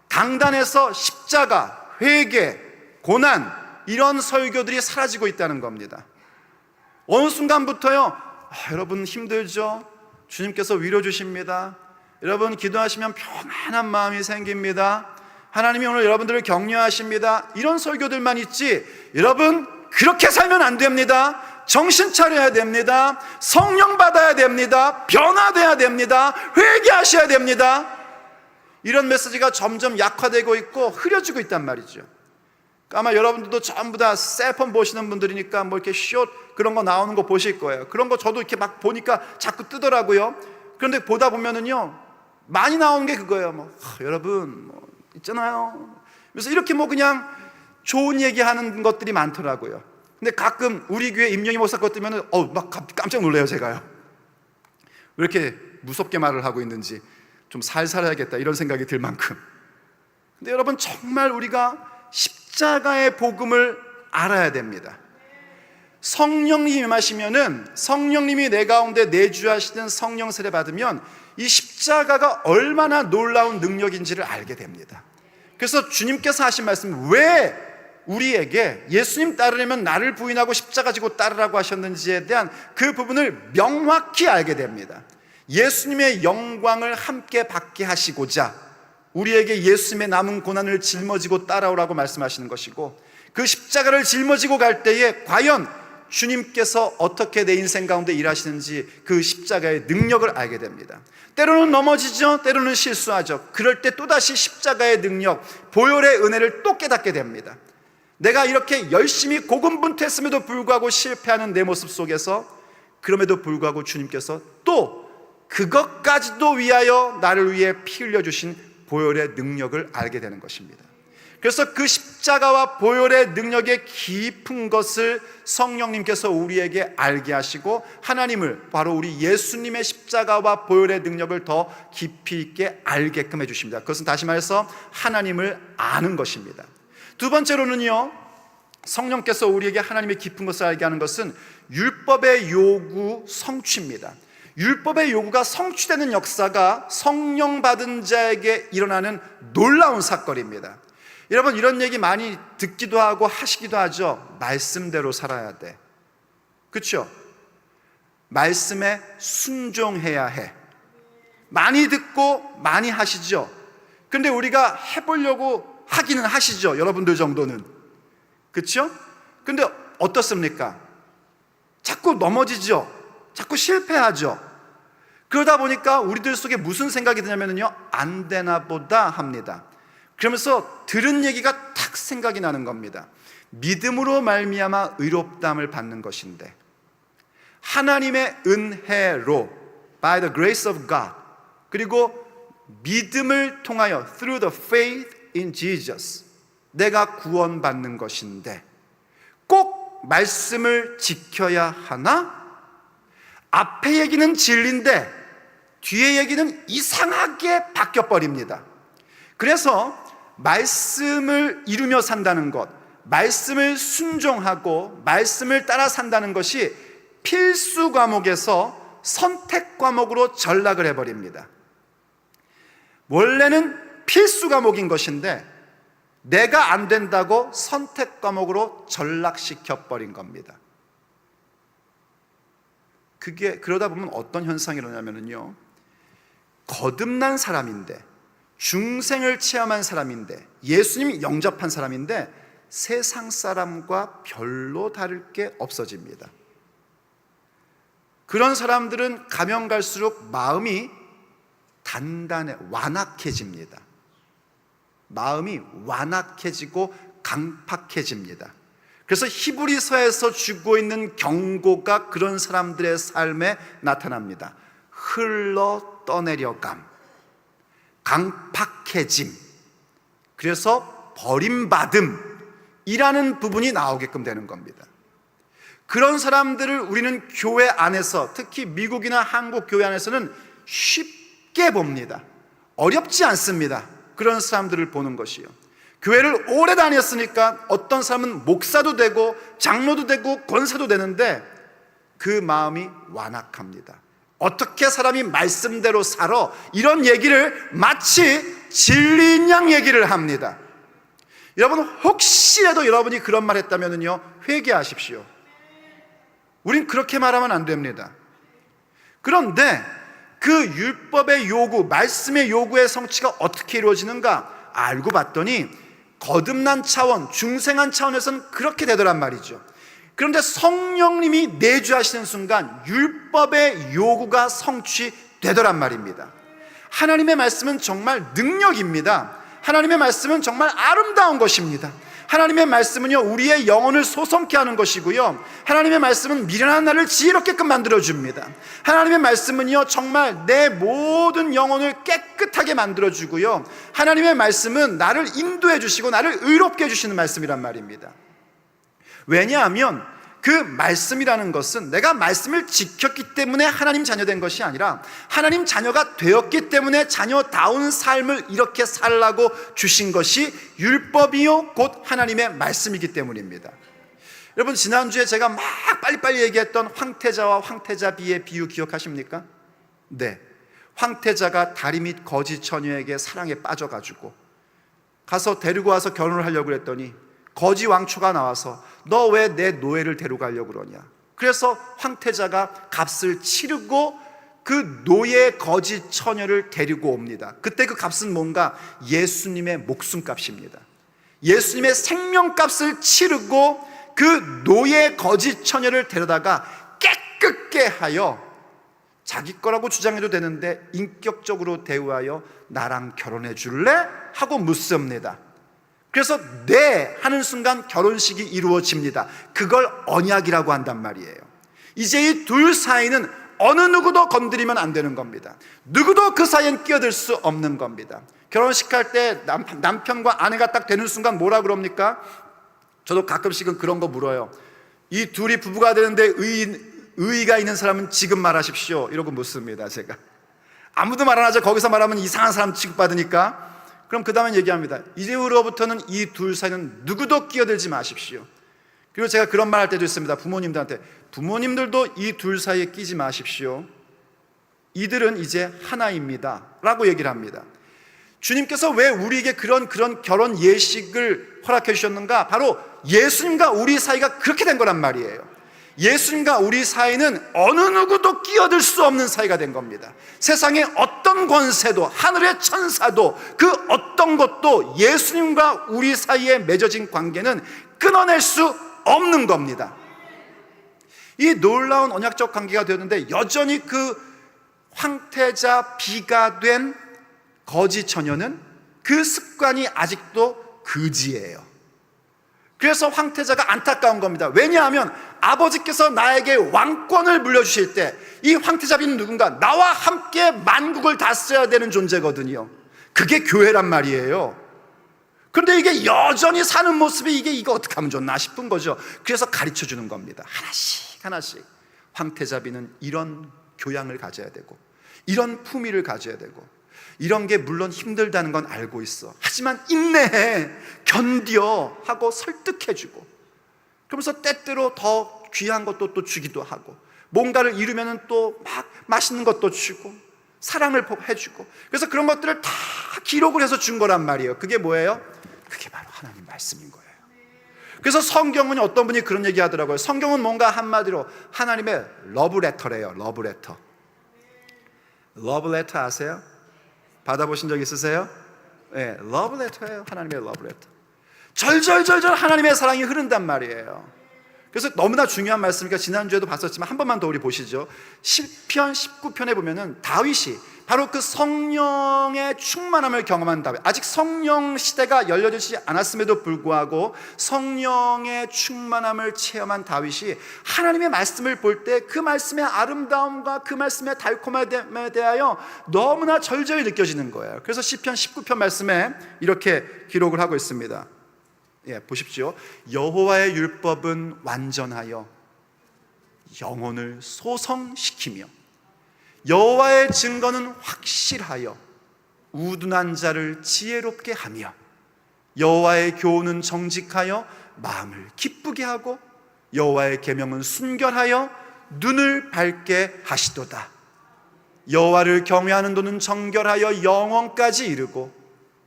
강단에서 십자가, 회개, 고난, 이런 설교들이 사라지고 있다는 겁니다. 어느 순간부터요, 여러분 힘들죠? 주님께서 위로 주십니다. 여러분 기도하시면 평안한 마음이 생깁니다. 하나님이 오늘 여러분들을 격려하십니다. 이런 설교들만 있지, 여러분 그렇게 살면 안 됩니다. 정신 차려야 됩니다. 성령 받아야 됩니다. 변화돼야 됩니다. 회개하셔야 됩니다. 이런 메시지가 점점 약화되고 있고 흐려지고 있단 말이죠. 아마 여러분들도 전부 다 셀폰 보시는 분들이니까 뭐 이렇게 숏 그런 거 나오는 거 보실 거예요. 그런 거 저도 이렇게 막 보니까 자꾸 뜨더라고요. 그런데 보다 보면은요, 많이 나오는 게 그거예요. 뭐 여러분 뭐 있잖아요. 그래서 이렇게 뭐 그냥 좋은 얘기하는 것들이 많더라고요. 근데 가끔 우리 교회 임영희 목사 것 뜨면은 막 깜짝 놀래요. 제가요, 왜 이렇게 무섭게 말을 하고 있는지 좀 살살 해야겠다 이런 생각이 들 만큼. 근데 여러분 정말 우리가 십자가의 복음을 알아야 됩니다. 성령님이 임하시면은, 성령님이 내 가운데 내주하시는 성령 세례 받으면 이 십자가가 얼마나 놀라운 능력인지를 알게 됩니다. 그래서 주님께서 하신 말씀, 왜 우리에게 예수님 따르려면 나를 부인하고 십자가 지고 따르라고 하셨는지에 대한 그 부분을 명확히 알게 됩니다. 예수님의 영광을 함께 받게 하시고자 우리에게 예수님의 남은 고난을 짊어지고 따라오라고 말씀하시는 것이고, 그 십자가를 짊어지고 갈 때에 과연 주님께서 어떻게 내 인생 가운데 일하시는지 그 십자가의 능력을 알게 됩니다. 때로는 넘어지죠. 때로는 실수하죠. 그럴 때 또다시 십자가의 능력, 보혈의 은혜를 또 깨닫게 됩니다. 내가 이렇게 열심히 고군분투했음에도 불구하고 실패하는 내 모습 속에서, 그럼에도 불구하고 주님께서 또 그것까지도 위하여 나를 위해 피 흘려주신 보혈의 능력을 알게 되는 것입니다. 그래서 그 십자가와 보혈의 능력의 깊은 것을 성령님께서 우리에게 알게 하시고, 하나님을, 바로 우리 예수님의 십자가와 보혈의 능력을 더 깊이 있게 알게끔 해주십니다. 그것은 다시 말해서 하나님을 아는 것입니다. 두 번째로는요, 성령께서 우리에게 하나님의 깊은 것을 알게 하는 것은 율법의 요구 성취입니다. 율법의 요구가 성취되는 역사가 성령 받은 자에게 일어나는 놀라운 사건입니다. 여러분 이런 얘기 많이 듣기도 하고 하시기도 하죠. 말씀대로 살아야 돼, 그렇죠? 말씀에 순종해야 해, 많이 듣고 많이 하시죠. 근데 우리가 해보려고 하기는 하시죠, 여러분들 정도는, 그렇죠? 근데 어떻습니까? 자꾸 넘어지죠. 자꾸 실패하죠. 그러다 보니까 우리들 속에 무슨 생각이 드냐면요, 안 되나 보다 합니다. 그러면서 들은 얘기가 탁 생각이 나는 겁니다. 믿음으로 말미암아 의롭다함을 받는 것인데, 하나님의 은혜로, by the grace of God, 그리고 믿음을 통하여 through the faith in Jesus, 내가 구원받는 것인데 꼭 말씀을 지켜야 하나? 앞에 얘기는 진리인데 뒤에 얘기는 이상하게 바뀌어버립니다. 그래서 말씀을 이루며 산다는 것, 말씀을 순종하고 말씀을 따라 산다는 것이 필수 과목에서 선택 과목으로 전락을 해버립니다. 원래는 필수 과목인 것인데 내가 안 된다고 선택 과목으로 전락시켜버린 겁니다. 그러다 보면 어떤 현상이 일어나면요, 거듭난 사람인데, 중생을 체험한 사람인데, 예수님이 영접한 사람인데 세상 사람과 별로 다를 게 없어집니다. 그런 사람들은 가면 갈수록 마음이 단단해, 완악해집니다. 마음이 완악해지고 강팍해집니다. 그래서 히브리서에서 주고 있는 경고가 그런 사람들의 삶에 나타납니다. 흘러 떠내려감, 강팍해짐, 그래서 버림받음이라는 부분이 나오게끔 되는 겁니다. 그런 사람들을 우리는 교회 안에서, 특히 미국이나 한국 교회 안에서는 쉽게 봅니다. 어렵지 않습니다. 그런 사람들을 보는 것이요. 교회를 오래 다녔으니까 어떤 사람은 목사도 되고 장로도 되고 권사도 되는데 그 마음이 완악합니다. 어떻게 사람이 말씀대로 살아? 이런 얘기를 마치 진리인 양 얘기를 합니다. 여러분, 혹시라도 여러분이 그런 말 했다면요, 회개하십시오. 우린 그렇게 말하면 안 됩니다. 그런데 그 율법의 요구, 말씀의 요구의 성취가 어떻게 이루어지는가 알고 봤더니 거듭난 차원, 중생한 차원에서는 그렇게 되더란 말이죠. 그런데 성령님이 내주하시는 순간 율법의 요구가 성취되더란 말입니다. 하나님의 말씀은 정말 능력입니다. 하나님의 말씀은 정말 아름다운 것입니다. 하나님의 말씀은요, 우리의 영혼을 소성케 하는 것이고요, 하나님의 말씀은 미련한 나를 지혜롭게끔 만들어줍니다. 하나님의 말씀은요, 정말 내 모든 영혼을 깨끗하게 만들어주고요, 하나님의 말씀은 나를 인도해 주시고 나를 의롭게 해주시는 말씀이란 말입니다. 왜냐하면 그 말씀이라는 것은 내가 말씀을 지켰기 때문에 하나님 자녀된 것이 아니라 하나님 자녀가 되었기 때문에 자녀다운 삶을 이렇게 살라고 주신 것이 율법이요 곧 하나님의 말씀이기 때문입니다. 여러분, 지난주에 제가 막 빨리빨리 얘기했던 황태자와 황태자비의 비유 기억하십니까? 네, 황태자가 다리 밑 거지 처녀에게 사랑에 빠져가지고 가서 데리고 와서 결혼을 하려고 그랬더니 거지 왕초가 나와서 너 왜 내 노예를 데려가려고 그러냐. 그래서 황태자가 값을 치르고 그 노예 거지 처녀를 데리고 옵니다. 그때 그 값은 뭔가 예수님의 목숨값입니다. 예수님의 생명값을 치르고 그 노예 거지 처녀를 데려다가 깨끗게 하여 자기 거라고 주장해도 되는데 인격적으로 대우하여 나랑 결혼해 줄래? 하고 묻습니다. 그래서 네 하는 순간 결혼식이 이루어집니다. 그걸 언약이라고 한단 말이에요. 이제 이 둘 사이는 어느 누구도 건드리면 안 되는 겁니다. 누구도 그 사이엔 끼어들 수 없는 겁니다. 결혼식 할 때 남편과 아내가 딱 되는 순간 뭐라 그럽니까? 저도 가끔씩은 그런 거 물어요. 이 둘이 부부가 되는데 의의가 있는 사람은 지금 말하십시오, 이러고 묻습니다. 제가 아무도 말 안 하죠. 거기서 말하면 이상한 사람 취급받으니까. 그럼 그 다음에 얘기합니다. 이제부터는 이 둘 사이는 누구도 끼어들지 마십시오. 그리고 제가 그런 말 할 때도 있습니다. 부모님들한테, 부모님들도 이 둘 사이에 끼지 마십시오. 이들은 이제 하나입니다 라고 얘기를 합니다. 주님께서 왜 우리에게 그런 결혼 예식을 허락해 주셨는가? 바로 예수님과 우리 사이가 그렇게 된 거란 말이에요. 예수님과 우리 사이는 어느 누구도 끼어들 수 없는 사이가 된 겁니다. 세상의 어떤 권세도, 하늘의 천사도, 그 어떤 것도 예수님과 우리 사이에 맺어진 관계는 끊어낼 수 없는 겁니다. 이 놀라운 언약적 관계가 되었는데 여전히 그 황태자 비가 된 거지 처녀는 그 습관이 아직도 그지예요. 그래서 황태자가 안타까운 겁니다. 왜냐하면 아버지께서 나에게 왕권을 물려주실 때 이 황태자비는 누군가? 나와 함께 만국을 다스려야 되는 존재거든요. 그게 교회란 말이에요. 그런데 이게 여전히 사는 모습이 이거 어떻게 하면 좋나 싶은 거죠. 그래서 가르쳐 주는 겁니다. 하나씩 황태자비는 이런 교양을 가져야 되고 이런 품위를 가져야 되고 이런 게 물론 힘들다는 건 알고 있어. 하지만 인내해, 견뎌 하고 설득해주고, 그러면서 때때로 더 귀한 것도 또 주기도 하고, 뭔가를 이루면 또 막 맛있는 것도 주고 사랑을 해주고, 그래서 그런 것들을 다 기록을 해서 준 거란 말이에요. 그게 뭐예요? 그게 바로 하나님 말씀인 거예요. 그래서 성경은 어떤 분이 그런 얘기 하더라고요. 성경은 뭔가 한마디로 하나님의 러브레터래요. 러브레터. 러브레터 아세요? 받아보신 적 있으세요? 네, 러브레터예요. 하나님의 러브레터. 절절절절 하나님의 사랑이 흐른단 말이에요. 그래서 너무나 중요한 말씀이니까 지난주에도 봤었지만 한 번만 더 우리 보시죠. 시편 19편에 보면은 다윗이 바로 그 성령의 충만함을 경험한 다윗, 아직 성령 시대가 열려지지 않았음에도 불구하고 성령의 충만함을 체험한 다윗이 하나님의 말씀을 볼 때 그 말씀의 아름다움과 그 말씀의 달콤함에 대하여 너무나 절절히 느껴지는 거예요. 그래서 시편 19편 말씀에 이렇게 기록을 하고 있습니다. 보십시오. 여호와의 율법은 완전하여 영혼을 소성시키며 여호와의 증거는 확실하여 우둔한 자를 지혜롭게 하며 여호와의 교훈은 정직하여 마음을 기쁘게 하고 여호와의 계명은 순결하여 눈을 밝게 하시도다. 여호와를 경외하는 도는 정결하여 영원까지 이르고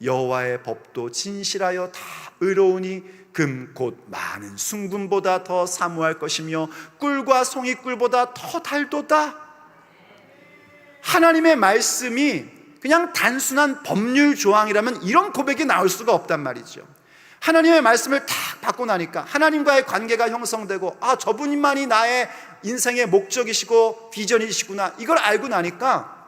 여호와의 법도 진실하여 다 의로우니 금 곧 많은 순금보다 더 사모할 것이며 꿀과 송이꿀보다 더 달도다. 하나님의 말씀이 그냥 단순한 법률 조항이라면 이런 고백이 나올 수가 없단 말이죠. 하나님의 말씀을 딱 받고 나니까 하나님과의 관계가 형성되고 저분만이 나의 인생의 목적이시고 비전이시구나, 이걸 알고 나니까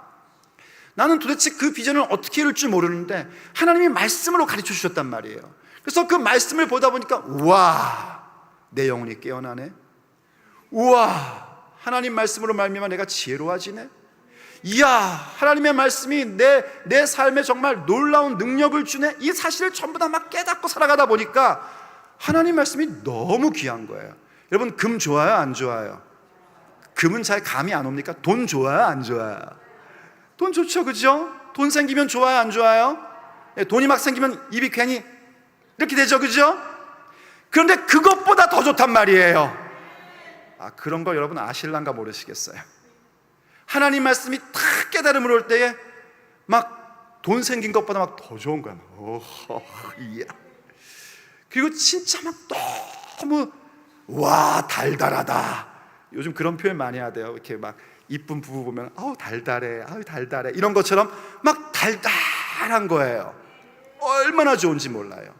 나는 도대체 그 비전을 어떻게 이룰 줄 모르는데 하나님이 말씀으로 가르쳐 주셨단 말이에요. 그래서 그 말씀을 보다 보니까 우와, 내 영혼이 깨어나네. 우와, 하나님 말씀으로 말미암아 내가 지혜로워지네. 이야, 하나님의 말씀이 내 삶에 정말 놀라운 능력을 주네. 이 사실을 전부 다 막 깨닫고 살아가다 보니까 하나님 말씀이 너무 귀한 거예요. 여러분, 금 좋아요, 안 좋아요? 금은 잘 감이 안 옵니까? 돈 좋아요, 안 좋아요? 돈 좋죠, 그죠? 돈 생기면 좋아요, 안 좋아요? 돈이 막 생기면 입이 괜히 이렇게 되죠, 그죠? 그런데 그것보다 더 좋단 말이에요. 그런 걸 여러분 아실란가 모르시겠어요? 하나님 말씀이 탁 깨달음을 올 때에 막 돈 생긴 것보다 막 더 좋은 거야. 이야. 그리고 진짜 막 너무 와, 달달하다. 요즘 그런 표현 많이 하대요. 이렇게 막 이쁜 부부 보면 달달해, 달달해, 이런 것처럼 막 달달한 거예요. 얼마나 좋은지 몰라요.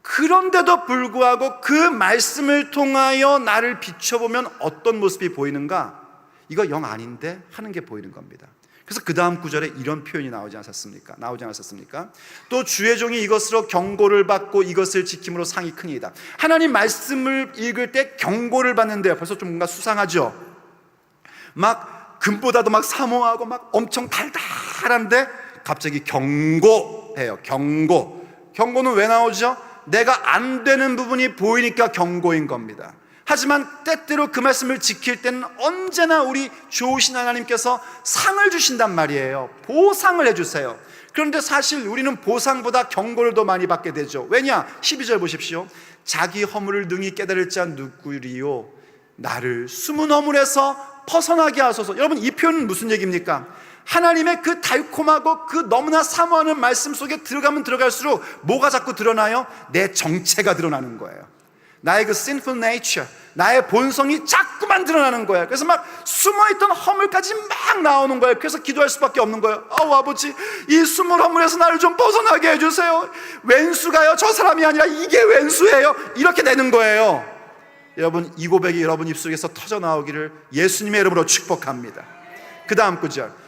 그런데도 불구하고 그 말씀을 통하여 나를 비춰보면 어떤 모습이 보이는가? 이거 영 아닌데 하는 게 보이는 겁니다. 그래서 그 다음 구절에 이런 표현이 나오지 않았습니까? 또 주의 종이 이것으로 경고를 받고 이것을 지킴으로 상이 크니이다. 하나님 말씀을 읽을 때 경고를 받는데요, 벌써 좀 뭔가 수상하죠? 막 금보다도 막 사모하고 막 엄청 달달한데 갑자기 경고해요. 경고는 왜 나오죠? 내가 안 되는 부분이 보이니까 경고인 겁니다. 하지만 때때로 그 말씀을 지킬 때는 언제나 우리 좋으신 하나님께서 상을 주신단 말이에요. 보상을 해주세요. 그런데 사실 우리는 보상보다 경고를 더 많이 받게 되죠. 왜냐? 12절 보십시오. 자기 허물을 능히 깨달을 자 누구리요? 나를 숨은 허물에서 벗어나게 하소서. 여러분, 이 표현은 무슨 얘기입니까? 하나님의 그 달콤하고 그 너무나 사모하는 말씀 속에 들어가면 들어갈수록 뭐가 자꾸 드러나요? 내 정체가 드러나는 거예요. 나의 그 sinful nature, 나의 본성이 자꾸만 드러나는 거예요. 그래서 막 숨어있던 허물까지 막 나오는 거예요. 그래서 기도할 수밖에 없는 거예요. 아버지, 이 숨은 허물에서 나를 좀 벗어나게 해주세요. 왼수가요, 저 사람이 아니라 이게 왼수예요. 이렇게 되는 거예요. 여러분, 이 고백이 여러분 입속에서 터져 나오기를 예수님의 이름으로 축복합니다. 그 다음 구절.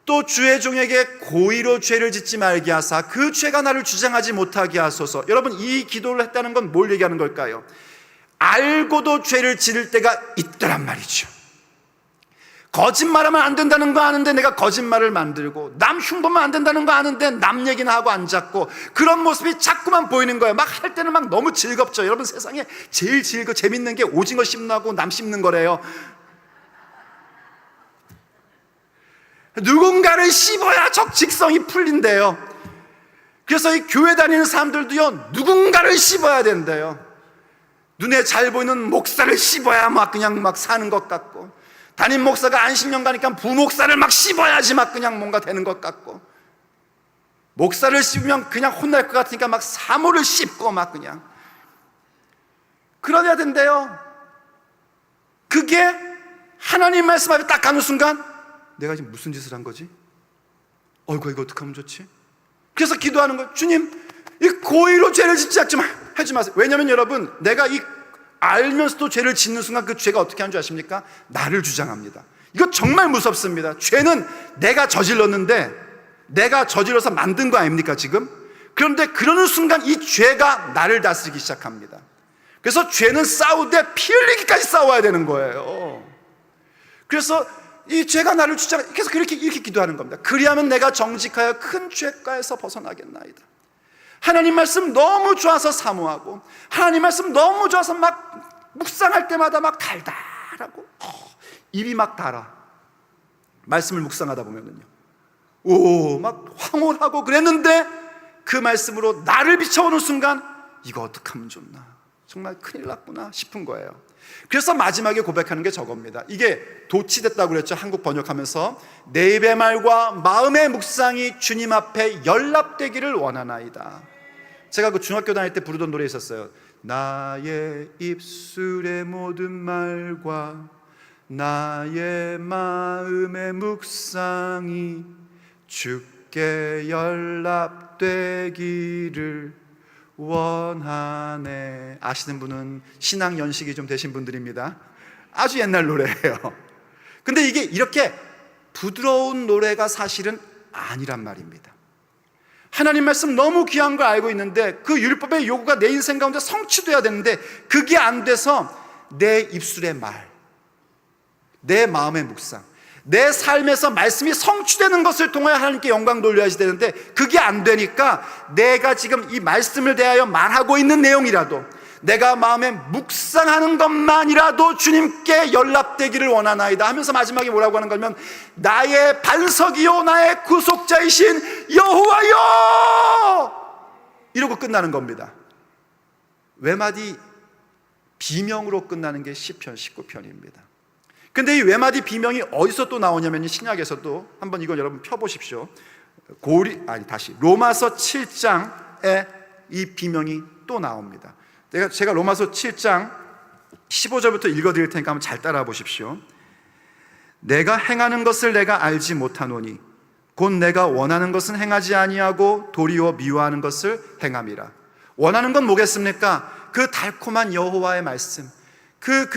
또 주의 종에게 고의로 죄를 짓지 말게 하사 그 죄가 나를 주장하지 못하게 하소서. 여러분, 이 기도를 했다는 건 뭘 얘기하는 걸까요? 알고도 죄를 지을 때가 있더란 말이죠. 거짓말하면 안 된다는 거 아는데 내가 거짓말을 만들고, 남 흉보면 안 된다는 거 아는데 남 얘기나 하고 앉았고, 그런 모습이 자꾸만 보이는 거예요. 막 할 때는 막 너무 즐겁죠. 여러분, 세상에 제일 재밌는 게 오징어 씹나고 남 씹는 거래요. 누군가를 씹어야 적직성이 풀린대요. 그래서 이 교회 다니는 사람들도요, 누군가를 씹어야 된대요. 눈에 잘 보이는 목사를 씹어야 막 그냥 막 사는 것 같고, 담임 목사가 안식년 가니까 부목사를 막 씹어야지 막 그냥 뭔가 되는 것 같고, 목사를 씹으면 그냥 혼날 것 같으니까 막 사모를 씹고 막 그냥 그러야 된대요. 그게 하나님 말씀 앞에 딱 가는 순간 내가 지금 무슨 짓을 한 거지? 이거 어떻게 하면 좋지? 그래서 기도하는 거예요. 주님, 이 고의로 죄를 짓지 하지 마세요. 왜냐하면 여러분, 내가 이 알면서도 죄를 짓는 순간 그 죄가 어떻게 하는 줄 아십니까? 나를 주장합니다. 이거 정말 무섭습니다. 죄는 내가 저질렀는데, 내가 저질러서 만든 거 아닙니까 지금? 그런데 그러는 순간 이 죄가 나를 다스리기 시작합니다. 그래서 죄는 싸우되 피 흘리기까지 싸워야 되는 거예요. 그래서 이 죄가 나를 주장, 그래서 이렇게 기도하는 겁니다. 그리하면 내가 정직하여 큰 죄가에서 벗어나겠나이다. 하나님 말씀 너무 좋아서 사모하고, 하나님 말씀 너무 좋아서 막 묵상할 때마다 막 달달하고, 입이 막 달아. 말씀을 묵상하다 보면은요, 막 황홀하고 그랬는데 그 말씀으로 나를 비춰오는 순간 이거 어떡하면 좋나, 정말 큰일 났구나 싶은 거예요. 그래서 마지막에 고백하는 게 저겁니다. 이게 도치됐다고 그랬죠. 한국 번역하면서 내 입의 말과 마음의 묵상이 주님 앞에 연락되기를 원하나이다. 제가 그 중학교 다닐 때 부르던 노래 있었어요. 나의 입술의 모든 말과 나의 마음의 묵상이 주께 연락되기를 원하네. 아시는 분은 신앙 연식이 좀 되신 분들입니다. 아주 옛날 노래예요. 근데 이게 이렇게 부드러운 노래가 사실은 아니란 말입니다. 하나님 말씀 너무 귀한 걸 알고 있는데 그 율법의 요구가 내 인생 가운데 성취돼야 되는데 그게 안 돼서 내 입술의 말, 내 마음의 묵상, 내 삶에서 말씀이 성취되는 것을 통하여 하나님께 영광 돌려야지 되는데 그게 안 되니까 내가 지금 이 말씀을 대하여 말하고 있는 내용이라도, 내가 마음에 묵상하는 것만이라도 주님께 연락되기를 원하나이다 하면서 마지막에 뭐라고 하는 거냐면 나의 반석이요 나의 구속자이신 여호와여, 이러고 끝나는 겁니다. 외마디 비명으로 끝나는 게 시편 19편입니다. 근데 이 외마디 비명이 어디서 또 나오냐면 신약에서도 한번 이걸 여러분 펴보십시오. 로마서 7장에 이 비명이 또 나옵니다. 제가 로마서 7장 15절부터 읽어드릴 테니까 한번 잘 따라와 보십시오. 내가 행하는 것을 내가 알지 못하노니 곧 내가 원하는 것은 행하지 아니하고 도리어 미워하는 것을 행함이라. 원하는 건 뭐겠습니까? 그 달콤한 여호와의 말씀, 그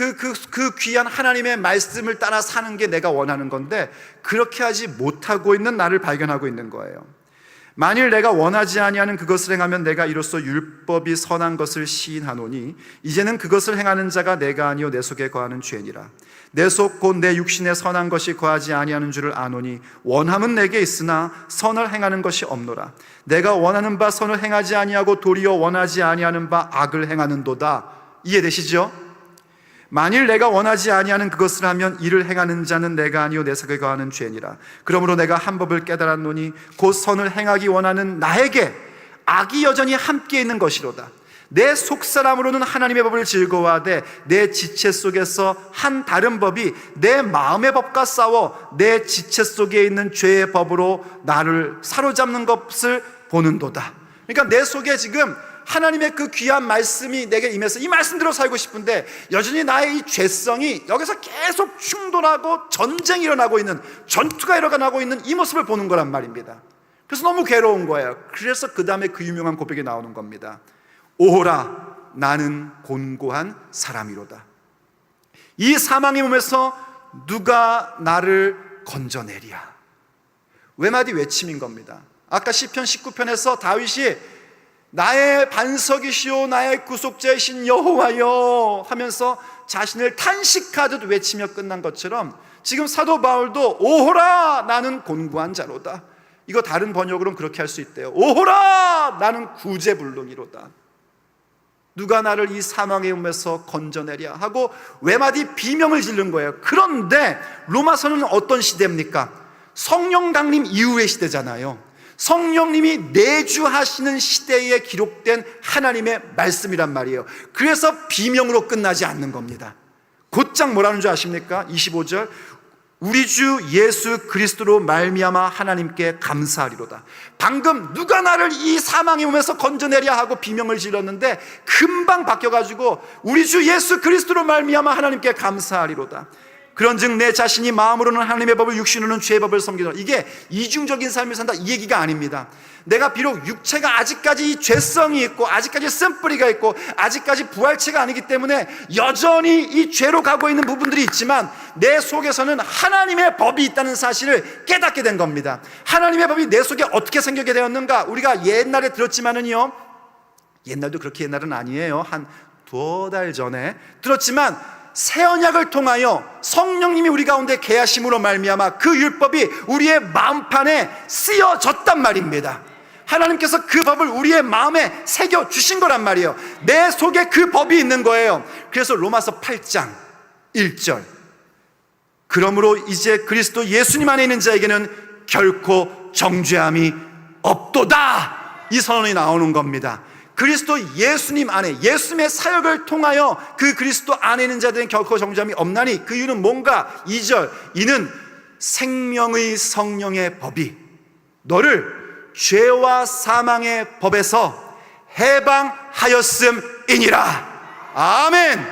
귀한 하나님의 말씀을 따라 사는 게 내가 원하는 건데 그렇게 하지 못하고 있는 나를 발견하고 있는 거예요. 만일 내가 원하지 아니하는 그것을 행하면 내가 이로써 율법이 선한 것을 시인하노니 이제는 그것을 행하는 자가 내가 아니요 내 속에 거하는 죄니라. 내 속 곧 내 육신에 선한 것이 거하지 아니하는 줄을 아노니 원함은 내게 있으나 선을 행하는 것이 없노라. 내가 원하는 바 선을 행하지 아니하고 도리어 원하지 아니하는 바 악을 행하는도다. 이해되시죠? 만일 내가 원하지 아니하는 그것을 하면 이를 행하는 자는 내가 아니요 내 속에 거하는 죄니라. 그러므로 내가 한 법을 깨달았노니 곧 선을 행하기 원하는 나에게 악이 여전히 함께 있는 것이로다. 내 속사람으로는 하나님의 법을 즐거워하되 내 지체 속에서 한 다른 법이 내 마음의 법과 싸워 내 지체 속에 있는 죄의 법으로 나를 사로잡는 것을 보는도다. 그러니까 내 속에 지금 하나님의 그 귀한 말씀이 내게 임해서 이 말씀대로 살고 싶은데 여전히 나의 이 죄성이 여기서 계속 충돌하고 전쟁이 일어나고 있는, 전투가 일어나고 있는 이 모습을 보는 거란 말입니다. 그래서 너무 괴로운 거예요. 그래서 그 다음에 그 유명한 고백이 나오는 겁니다. 오호라 나는 곤고한 사람이로다. 이 사망의 몸에서 누가 나를 건져내랴. 외마디 외침인 겁니다. 아까 시편 19편에서 다윗이 나의 반석이시오 나의 구속자이신 여호와여 하면서 자신을 탄식하듯 외치며 끝난 것처럼 지금 사도 바울도 오호라 나는 곤고한 자로다. 이거 다른 번역으로는 그렇게 할 수 있대요. 오호라 나는 구제불능이로다. 누가 나를 이 사망의 몸에서 건져내랴 하고 외마디 비명을 지른 거예요. 그런데 로마서는 어떤 시대입니까? 성령 강림 이후의 시대잖아요. 성령님이 내주하시는 시대에 기록된 하나님의 말씀이란 말이에요. 그래서 비명으로 끝나지 않는 겁니다. 곧장 뭐라는 줄 아십니까? 25절 우리 주 예수 그리스도로 말미암아 하나님께 감사하리로다. 방금 누가 나를 이 사망의 몸에서 건져내랴 하고 비명을 질렀는데 금방 바뀌어가지고 우리 주 예수 그리스도로 말미암아 하나님께 감사하리로다. 그런즉 내 자신이 마음으로는 하나님의 법을, 육신으로는 죄의 법을 섬기노라. 이게 이중적인 삶을 산다, 이 얘기가 아닙니다. 내가 비록 육체가 아직까지 이 죄성이 있고 아직까지 쓴뿌리가 있고 아직까지 부활체가 아니기 때문에 여전히 이 죄로 가고 있는 부분들이 있지만 내 속에서는 하나님의 법이 있다는 사실을 깨닫게 된 겁니다. 하나님의 법이 내 속에 어떻게 생기게 되었는가? 우리가 옛날에 들었지만은요, 옛날도 그렇게 옛날은 아니에요. 한 2달 전에 들었지만 새 언약을 통하여 성령님이 우리 가운데 계하심으로 말미암아 그 율법이 우리의 마음판에 쓰여졌단 말입니다. 하나님께서 그 법을 우리의 마음에 새겨 주신 거란 말이에요. 내 속에 그 법이 있는 거예요. 그래서 로마서 8장 1절, 그러므로 이제 그리스도 예수님 안에 있는 자에게는 결코 정죄함이 없도다, 이 선언이 나오는 겁니다. 그리스도 예수님 안에, 예수님의 사역을 통하여 그 그리스도 안에 있는 자들은 결코 정죄함이 없나니, 그 이유는 뭔가? 2절, 이는 생명의 성령의 법이 너를 죄와 사망의 법에서 해방하였음이니라. 아멘.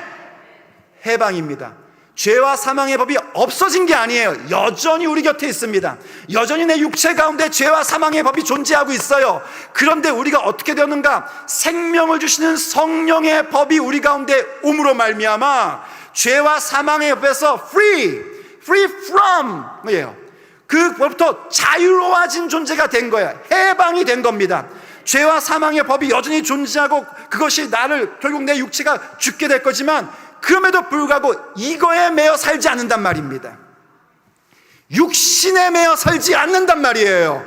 해방입니다. 죄와 사망의 법이 없어진 게 아니에요. 여전히 우리 곁에 있습니다. 여전히 내 육체 가운데 죄와 사망의 법이 존재하고 있어요. 그런데 우리가 어떻게 되었는가? 생명을 주시는 성령의 법이 우리 가운데 옴으로 말미암아 죄와 사망의 법에서 free from 예요. 그 법부터 자유로워진 존재가 된 거야. 해방이 된 겁니다. 죄와 사망의 법이 여전히 존재하고 그것이 나를, 결국 내 육체가 죽게 될 거지만 그럼에도 불구하고 이거에 매여 살지 않는단 말입니다. 육신에 매여 살지 않는단 말이에요.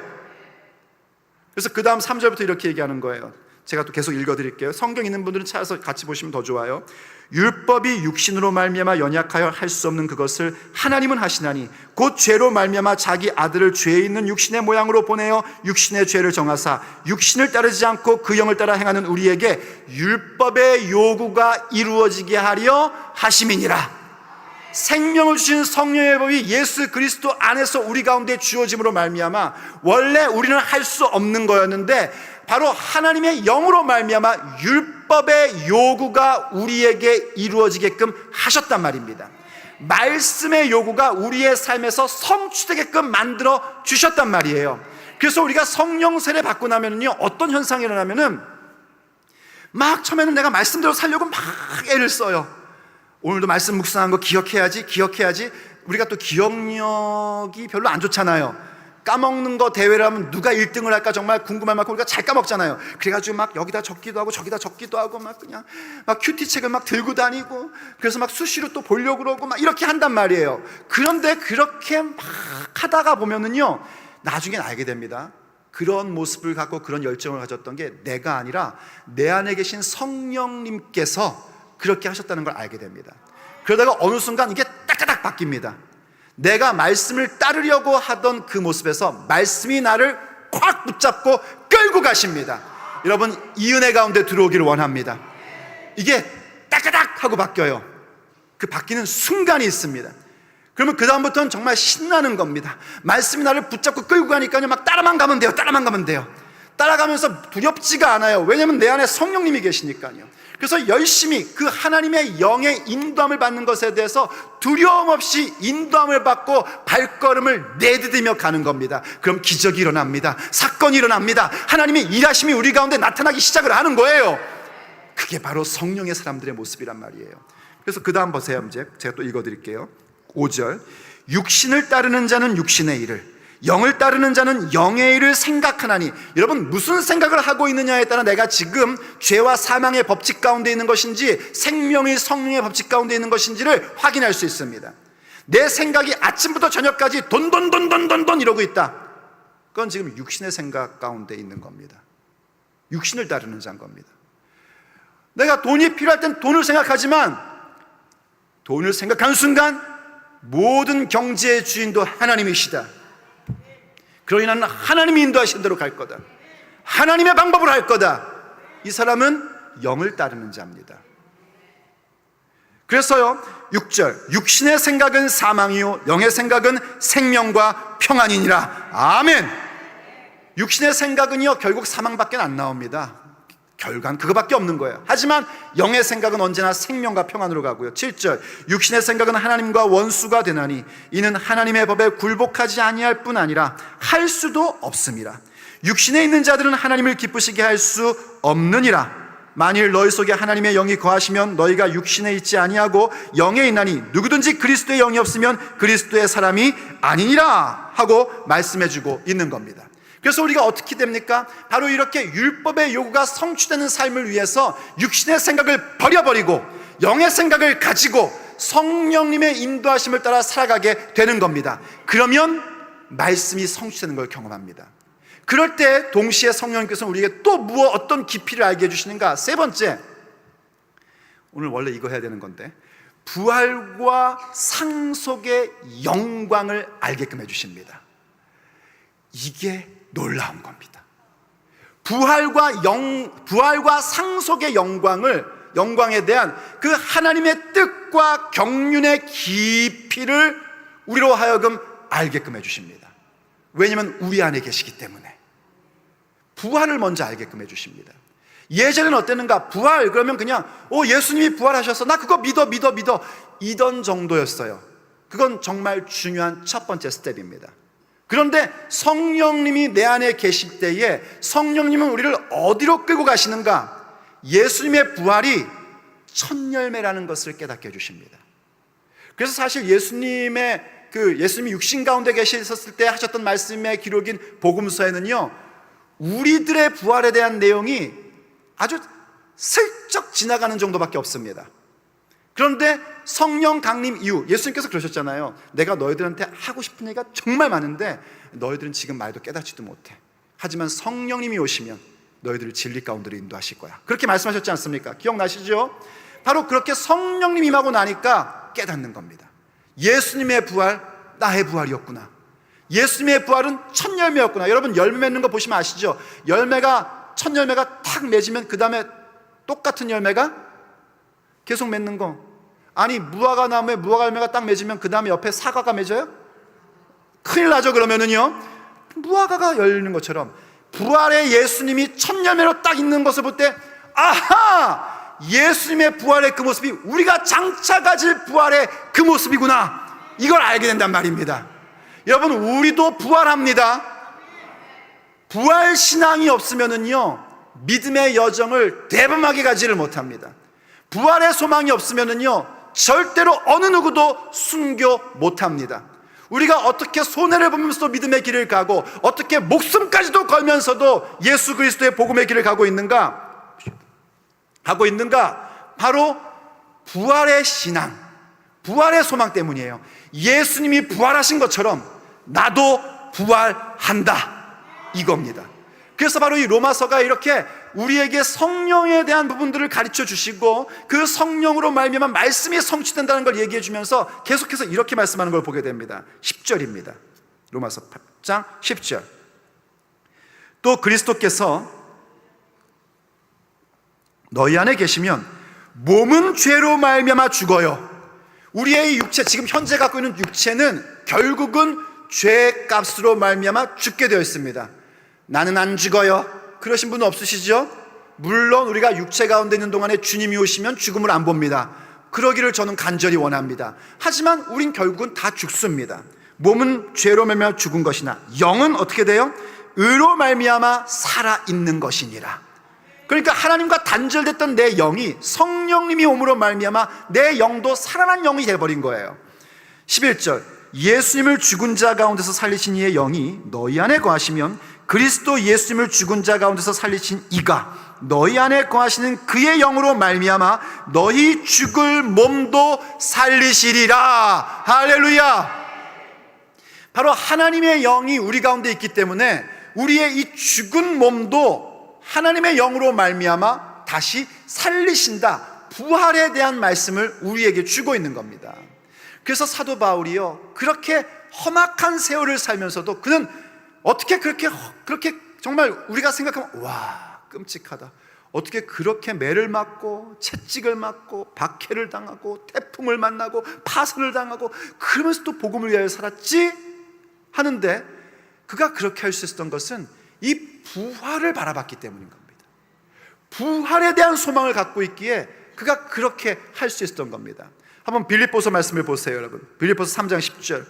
그래서 그 다음 3절부터 이렇게 얘기하는 거예요. 제가 또 계속 읽어드릴게요. 성경 있는 분들은 찾아서 같이 보시면 더 좋아요. 율법이 육신으로 말미암아 연약하여 할 수 없는 그것을 하나님은 하시나니 곧 죄로 말미암아 자기 아들을 죄 있는 육신의 모양으로 보내어 육신의 죄를 정하사 육신을 따르지 않고 그 영을 따라 행하는 우리에게 율법의 요구가 이루어지게 하려 하심이니라. 생명을 주신 성령의 법이 예수 그리스도 안에서 우리 가운데 주어짐으로 말미암아 원래 우리는 할 수 없는 거였는데 바로 하나님의 영으로 말미암아 율법의 요구가 우리에게 이루어지게끔 하셨단 말입니다. 말씀의 요구가 우리의 삶에서 성취되게끔 만들어 주셨단 말이에요. 그래서 우리가 성령 세례 받고 나면요, 어떤 현상이 일어나면은 막 처음에는 내가 말씀대로 살려고 막 애를 써요. 오늘도 말씀 묵상한 거 기억해야지. 우리가 또 기억력이 별로 안 좋잖아요. 까먹는 거 대회를 하면 누가 1등을 할까 정말 궁금할 만큼 우리가 잘 까먹잖아요. 그래가지고 막 여기다 적기도 하고 저기다 적기도 하고 막 그냥 막 큐티책을 막 들고 다니고, 그래서 막 수시로 또 보려고 그러고 막 이렇게 한단 말이에요. 그런데 그렇게 막 하다가 보면은요, 나중엔 알게 됩니다. 그런 모습을 갖고 그런 열정을 가졌던 게 내가 아니라 내 안에 계신 성령님께서 그렇게 하셨다는 걸 알게 됩니다. 그러다가 어느 순간 이게 따까닥 바뀝니다. 내가 말씀을 따르려고 하던 그 모습에서 말씀이 나를 콱 붙잡고 끌고 가십니다. 여러분, 이 은혜 가운데 들어오기를 원합니다. 이게 따까닥 하고 바뀌어요. 그 바뀌는 순간이 있습니다. 그러면 그 다음부터는 정말 신나는 겁니다. 말씀이 나를 붙잡고 끌고 가니까요, 막 따라만 가면 돼요. 따라가면서 두렵지가 않아요. 왜냐하면 내 안에 성령님이 계시니까요. 그래서 열심히 그 하나님의 영의 인도함을 받는 것에 대해서 두려움 없이 인도함을 받고 발걸음을 내디디며 가는 겁니다. 그럼 기적이 일어납니다. 사건이 일어납니다. 하나님의 일하심이 우리 가운데 나타나기 시작을 하는 거예요. 그게 바로 성령의 사람들의 모습이란 말이에요. 그래서 그 다음 보세요. 이제 제가 또 읽어드릴게요. 5절, 육신을 따르는 자는 육신의 일을, 영을 따르는 자는 영의 일을 생각하나니. 여러분, 무슨 생각을 하고 있느냐에 따라 내가 지금 죄와 사망의 법칙 가운데 있는 것인지 생명의 성령의 법칙 가운데 있는 것인지를 확인할 수 있습니다. 내 생각이 아침부터 저녁까지 돈 이러고 있다, 그건 지금 육신의 생각 가운데 있는 겁니다. 육신을 따르는 자인 겁니다. 내가 돈이 필요할 땐 돈을 생각하지만 돈을 생각하는 순간 모든 경제의 주인도 하나님이시다. 그러니 나는 하나님이 인도하신 대로 갈 거다. 하나님의 방법으로 할 거다. 이 사람은 영을 따르는 자입니다. 그래서요, 6절, 육신의 생각은 사망이요 영의 생각은 생명과 평안이니라. 아멘. 육신의 생각은요, 결국 사망밖에 안 나옵니다. 결과는 그거밖에 없는 거예요. 하지만 영의 생각은 언제나 생명과 평안으로 가고요. 7절, 육신의 생각은 하나님과 원수가 되나니 이는 하나님의 법에 굴복하지 아니할 뿐 아니라 할 수도 없음이라. 육신에 있는 자들은 하나님을 기쁘시게 할 수 없느니라. 만일 너희 속에 하나님의 영이 거하시면 너희가 육신에 있지 아니하고 영에 있나니 누구든지 그리스도의 영이 없으면 그리스도의 사람이 아니니라 하고 말씀해주고 있는 겁니다. 그래서 우리가 어떻게 됩니까? 바로 이렇게 율법의 요구가 성취되는 삶을 위해서 육신의 생각을 버려버리고 영의 생각을 가지고 성령님의 인도하심을 따라 살아가게 되는 겁니다. 그러면 말씀이 성취되는 걸 경험합니다. 그럴 때 동시에 성령님께서는 우리에게 또 어떤 깊이를 알게 해주시는가? 세 번째, 오늘 원래 이거 해야 되는 건데, 부활과 상속의 영광을 알게끔 해주십니다. 이게 놀라운 겁니다. 부활과 상속의 영광에 대한 그 하나님의 뜻과 경륜의 깊이를 우리로 하여금 알게끔 해주십니다. 왜냐하면 우리 안에 계시기 때문에. 부활을 먼저 알게끔 해주십니다. 예전에는 어땠는가? 부활 그러면 그냥 예수님이 부활하셔서 나 그거 믿어 이던 정도였어요. 그건 정말 중요한 첫 번째 스텝입니다. 그런데 성령님이 내 안에 계실 때에 성령님은 우리를 어디로 끌고 가시는가? 예수님의 부활이 첫 열매라는 것을 깨닫게 해주십니다. 그래서 사실 예수님이 육신 가운데 계셨을 때 하셨던 말씀의 기록인 복음서에는요, 우리들의 부활에 대한 내용이 아주 슬쩍 지나가는 정도밖에 없습니다. 그런데 성령 강림 이후 예수님께서 그러셨잖아요. 내가 너희들한테 하고 싶은 얘기가 정말 많은데 너희들은 지금 말도 깨닫지도 못해. 하지만 성령님이 오시면 너희들을 진리 가운데로 인도하실 거야. 그렇게 말씀하셨지 않습니까? 기억나시죠? 바로 그렇게 성령님 임하고 나니까 깨닫는 겁니다. 예수님의 부활, 나의 부활이었구나. 예수님의 부활은 첫 열매였구나. 여러분 열매 맺는 거 보시면 아시죠? 첫 열매가 탁 맺으면 그 다음에 똑같은 열매가 계속 맺는 거. 아니 무화과 나무에 무화과 열매가 딱 맺으면 그 다음에 옆에 사과가 맺어요? 큰일 나죠. 그러면은요, 무화과가 열리는 것처럼 부활의 예수님이 첫 열매로 딱 있는 것을 볼 때 아하! 예수님의 부활의 그 모습이 우리가 장차 가질 부활의 그 모습이구나. 이걸 알게 된단 말입니다. 여러분 우리도 부활합니다. 부활 신앙이 없으면은요, 믿음의 여정을 대범하게 가지를 못합니다. 부활의 소망이 없으면은요, 절대로 어느 누구도 순교 못합니다. 우리가 어떻게 손해를 보면서도 믿음의 길을 가고 어떻게 목숨까지도 걸면서도 예수 그리스도의 복음의 길을 가고 있는가? 바로 부활의 신앙, 부활의 소망 때문이에요. 예수님이 부활하신 것처럼 나도 부활한다, 이겁니다. 그래서 바로 이 로마서가 이렇게 우리에게 성령에 대한 부분들을 가르쳐 주시고 그 성령으로 말미암아 말씀이 성취된다는 걸 얘기해 주면서 계속해서 이렇게 말씀하는 걸 보게 됩니다. 10절입니다. 로마서 8장 10절. 또 그리스도께서 너희 안에 계시면 몸은 죄로 말미암아 죽어요. 우리의 육체, 지금 현재 갖고 있는 육체는 결국은 죄값으로 말미암아 죽게 되어 있습니다. 나는 안 죽어요. 그러신 분은 없으시죠? 물론 우리가 육체 가운데 있는 동안에 주님이 오시면 죽음을 안 봅니다. 그러기를 저는 간절히 원합니다. 하지만 우린 결국은 다 죽습니다. 몸은 죄로 말미암아 죽은 것이나 영은 어떻게 돼요? 의로 말미암아 살아있는 것이니라. 그러니까 하나님과 단절됐던 내 영이 성령님이 옴으로 말미암아 내 영도 살아난 영이 되어버린 거예요. 11절, 예수님을 죽은 자 가운데서 살리신 이의 영이 너희 안에 거하시면 그리스도 예수님을 죽은 자 가운데서 살리신 이가 너희 안에 거하시는 그의 영으로 말미암아 너희 죽을 몸도 살리시리라. 할렐루야. 바로 하나님의 영이 우리 가운데 있기 때문에 우리의 이 죽은 몸도 하나님의 영으로 말미암아 다시 살리신다, 부활에 대한 말씀을 우리에게 주고 있는 겁니다. 그래서 사도 바울이요, 그렇게 험악한 세월을 살면서도 그는 어떻게 그렇게 정말 우리가 생각하면 와, 끔찍하다, 어떻게 그렇게 매를 맞고 채찍을 맞고 박해를 당하고 태풍을 만나고 파선을 당하고 그러면서도 복음을 위하여 살았지 하는데, 그가 그렇게 할 수 있었던 것은 이 부활을 바라봤기 때문인 겁니다. 부활에 대한 소망을 갖고 있기에 그가 그렇게 할 수 있었던 겁니다. 한번 빌립보서 말씀을 보세요, 여러분. 빌립보서 3장 10절.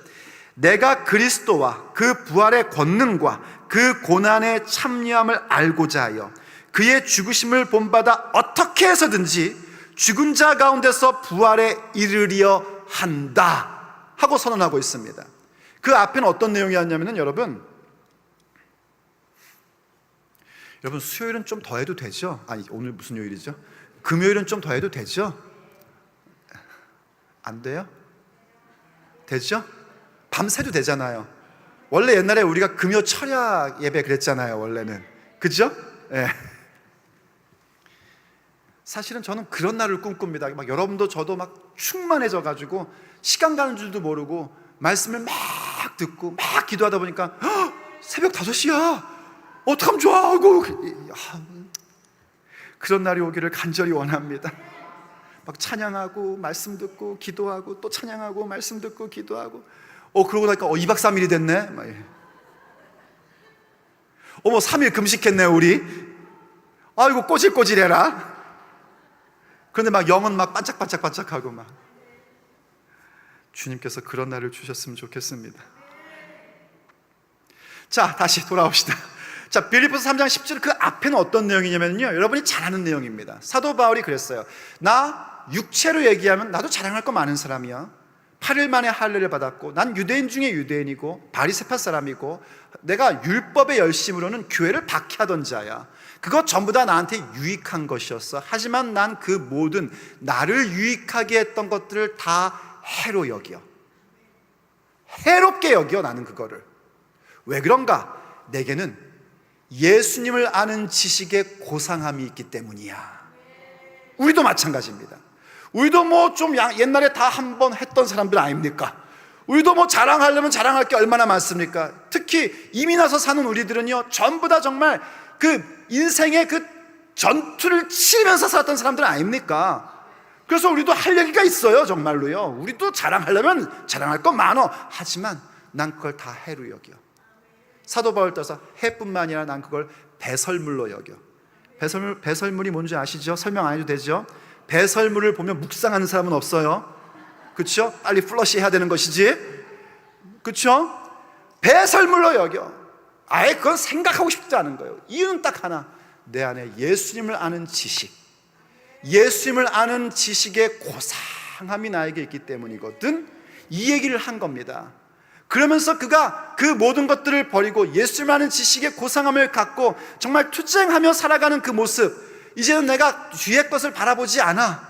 내가 그리스도와 그 부활의 권능과 그 고난의 참여함을 알고자 하여 그의 죽으심을 본받아 어떻게 해서든지 죽은 자 가운데서 부활에 이르려 한다 하고 선언하고 있습니다. 그 앞에는 어떤 내용이었냐면은 여러분 수요일은 좀 더 해도 되죠? 아니, 오늘 무슨 요일이죠? 금요일은 좀 더 해도 되죠? 안 돼요? 되죠? 밤새도 되잖아요. 원래 옛날에 우리가 금요 철야 예배 그랬잖아요, 원래는. 그죠? 예. 사실은 저는 그런 날을 꿈꿉니다. 막 여러분도 저도 막 충만해져가지고 시간 가는 줄도 모르고 말씀을 막 듣고 막 기도하다 보니까 새벽 5시야. 어떡하면 좋아 하고 그런 날이 오기를 간절히 원합니다. 막 찬양하고 말씀 듣고 기도하고 또 찬양하고 말씀 듣고 기도하고 그러고 나니까 2박 3일이 됐네. 막 어머 3일 금식했네 우리. 아이고 꼬질꼬질해라. 그런데 막 영은 막 반짝반짝반짝하고 막 주님께서 그런 날을 주셨으면 좋겠습니다. 자, 다시 돌아옵시다. 자, 빌립보서 3장 10절 그 앞에는 어떤 내용이냐면요, 여러분이 잘 아는 내용입니다. 사도 바울이 그랬어요. 나 육체로 얘기하면 나도 자랑할 거 많은 사람이야. 8일 만에 할례를 받았고 난 유대인 중에 유대인이고 바리새파 사람이고 내가 율법의 열심으로는 교회를 박해하던 자야. 그거 전부 다 나한테 유익한 것이었어. 하지만 난 그 모든 나를 유익하게 했던 것들을 다 해로 여겨. 해롭게 여겨 나는 그거를. 왜 그런가? 내게는 예수님을 아는 지식에 고상함이 있기 때문이야. 우리도 마찬가지입니다. 우리도 뭐 좀 옛날에 다 한번 했던 사람들 아닙니까? 우리도 뭐 자랑하려면 자랑할 게 얼마나 많습니까? 특히 이민 와서 사는 우리들은요, 전부 다 정말 그 인생의 그 전투를 치르면서 살았던 사람들 아닙니까? 그래서 우리도 할 얘기가 있어요, 정말로요. 우리도 자랑하려면 자랑할 건 많어. 하지만 난 그걸 다 해로 여겨. 사도 바울 따라서 해뿐만 아니라 난 그걸 배설물로 여겨. 배설물이 뭔지 아시죠? 설명 안 해도 되죠? 배설물을 보면 묵상하는 사람은 없어요. 그렇죠? 빨리 플러시 해야 되는 것이지. 그렇죠? 배설물로 여겨. 아예 그건 생각하고 싶지 않은 거예요. 이유는 딱 하나. 내 안에 예수님을 아는 지식, 예수님을 아는 지식의 고상함이 나에게 있기 때문이거든. 이 얘기를 한 겁니다. 그러면서 그가 그 모든 것들을 버리고 예수님을 아는 지식의 고상함을 갖고 정말 투쟁하며 살아가는 그 모습, 이제는 내가 뒤의 것을 바라보지 않아.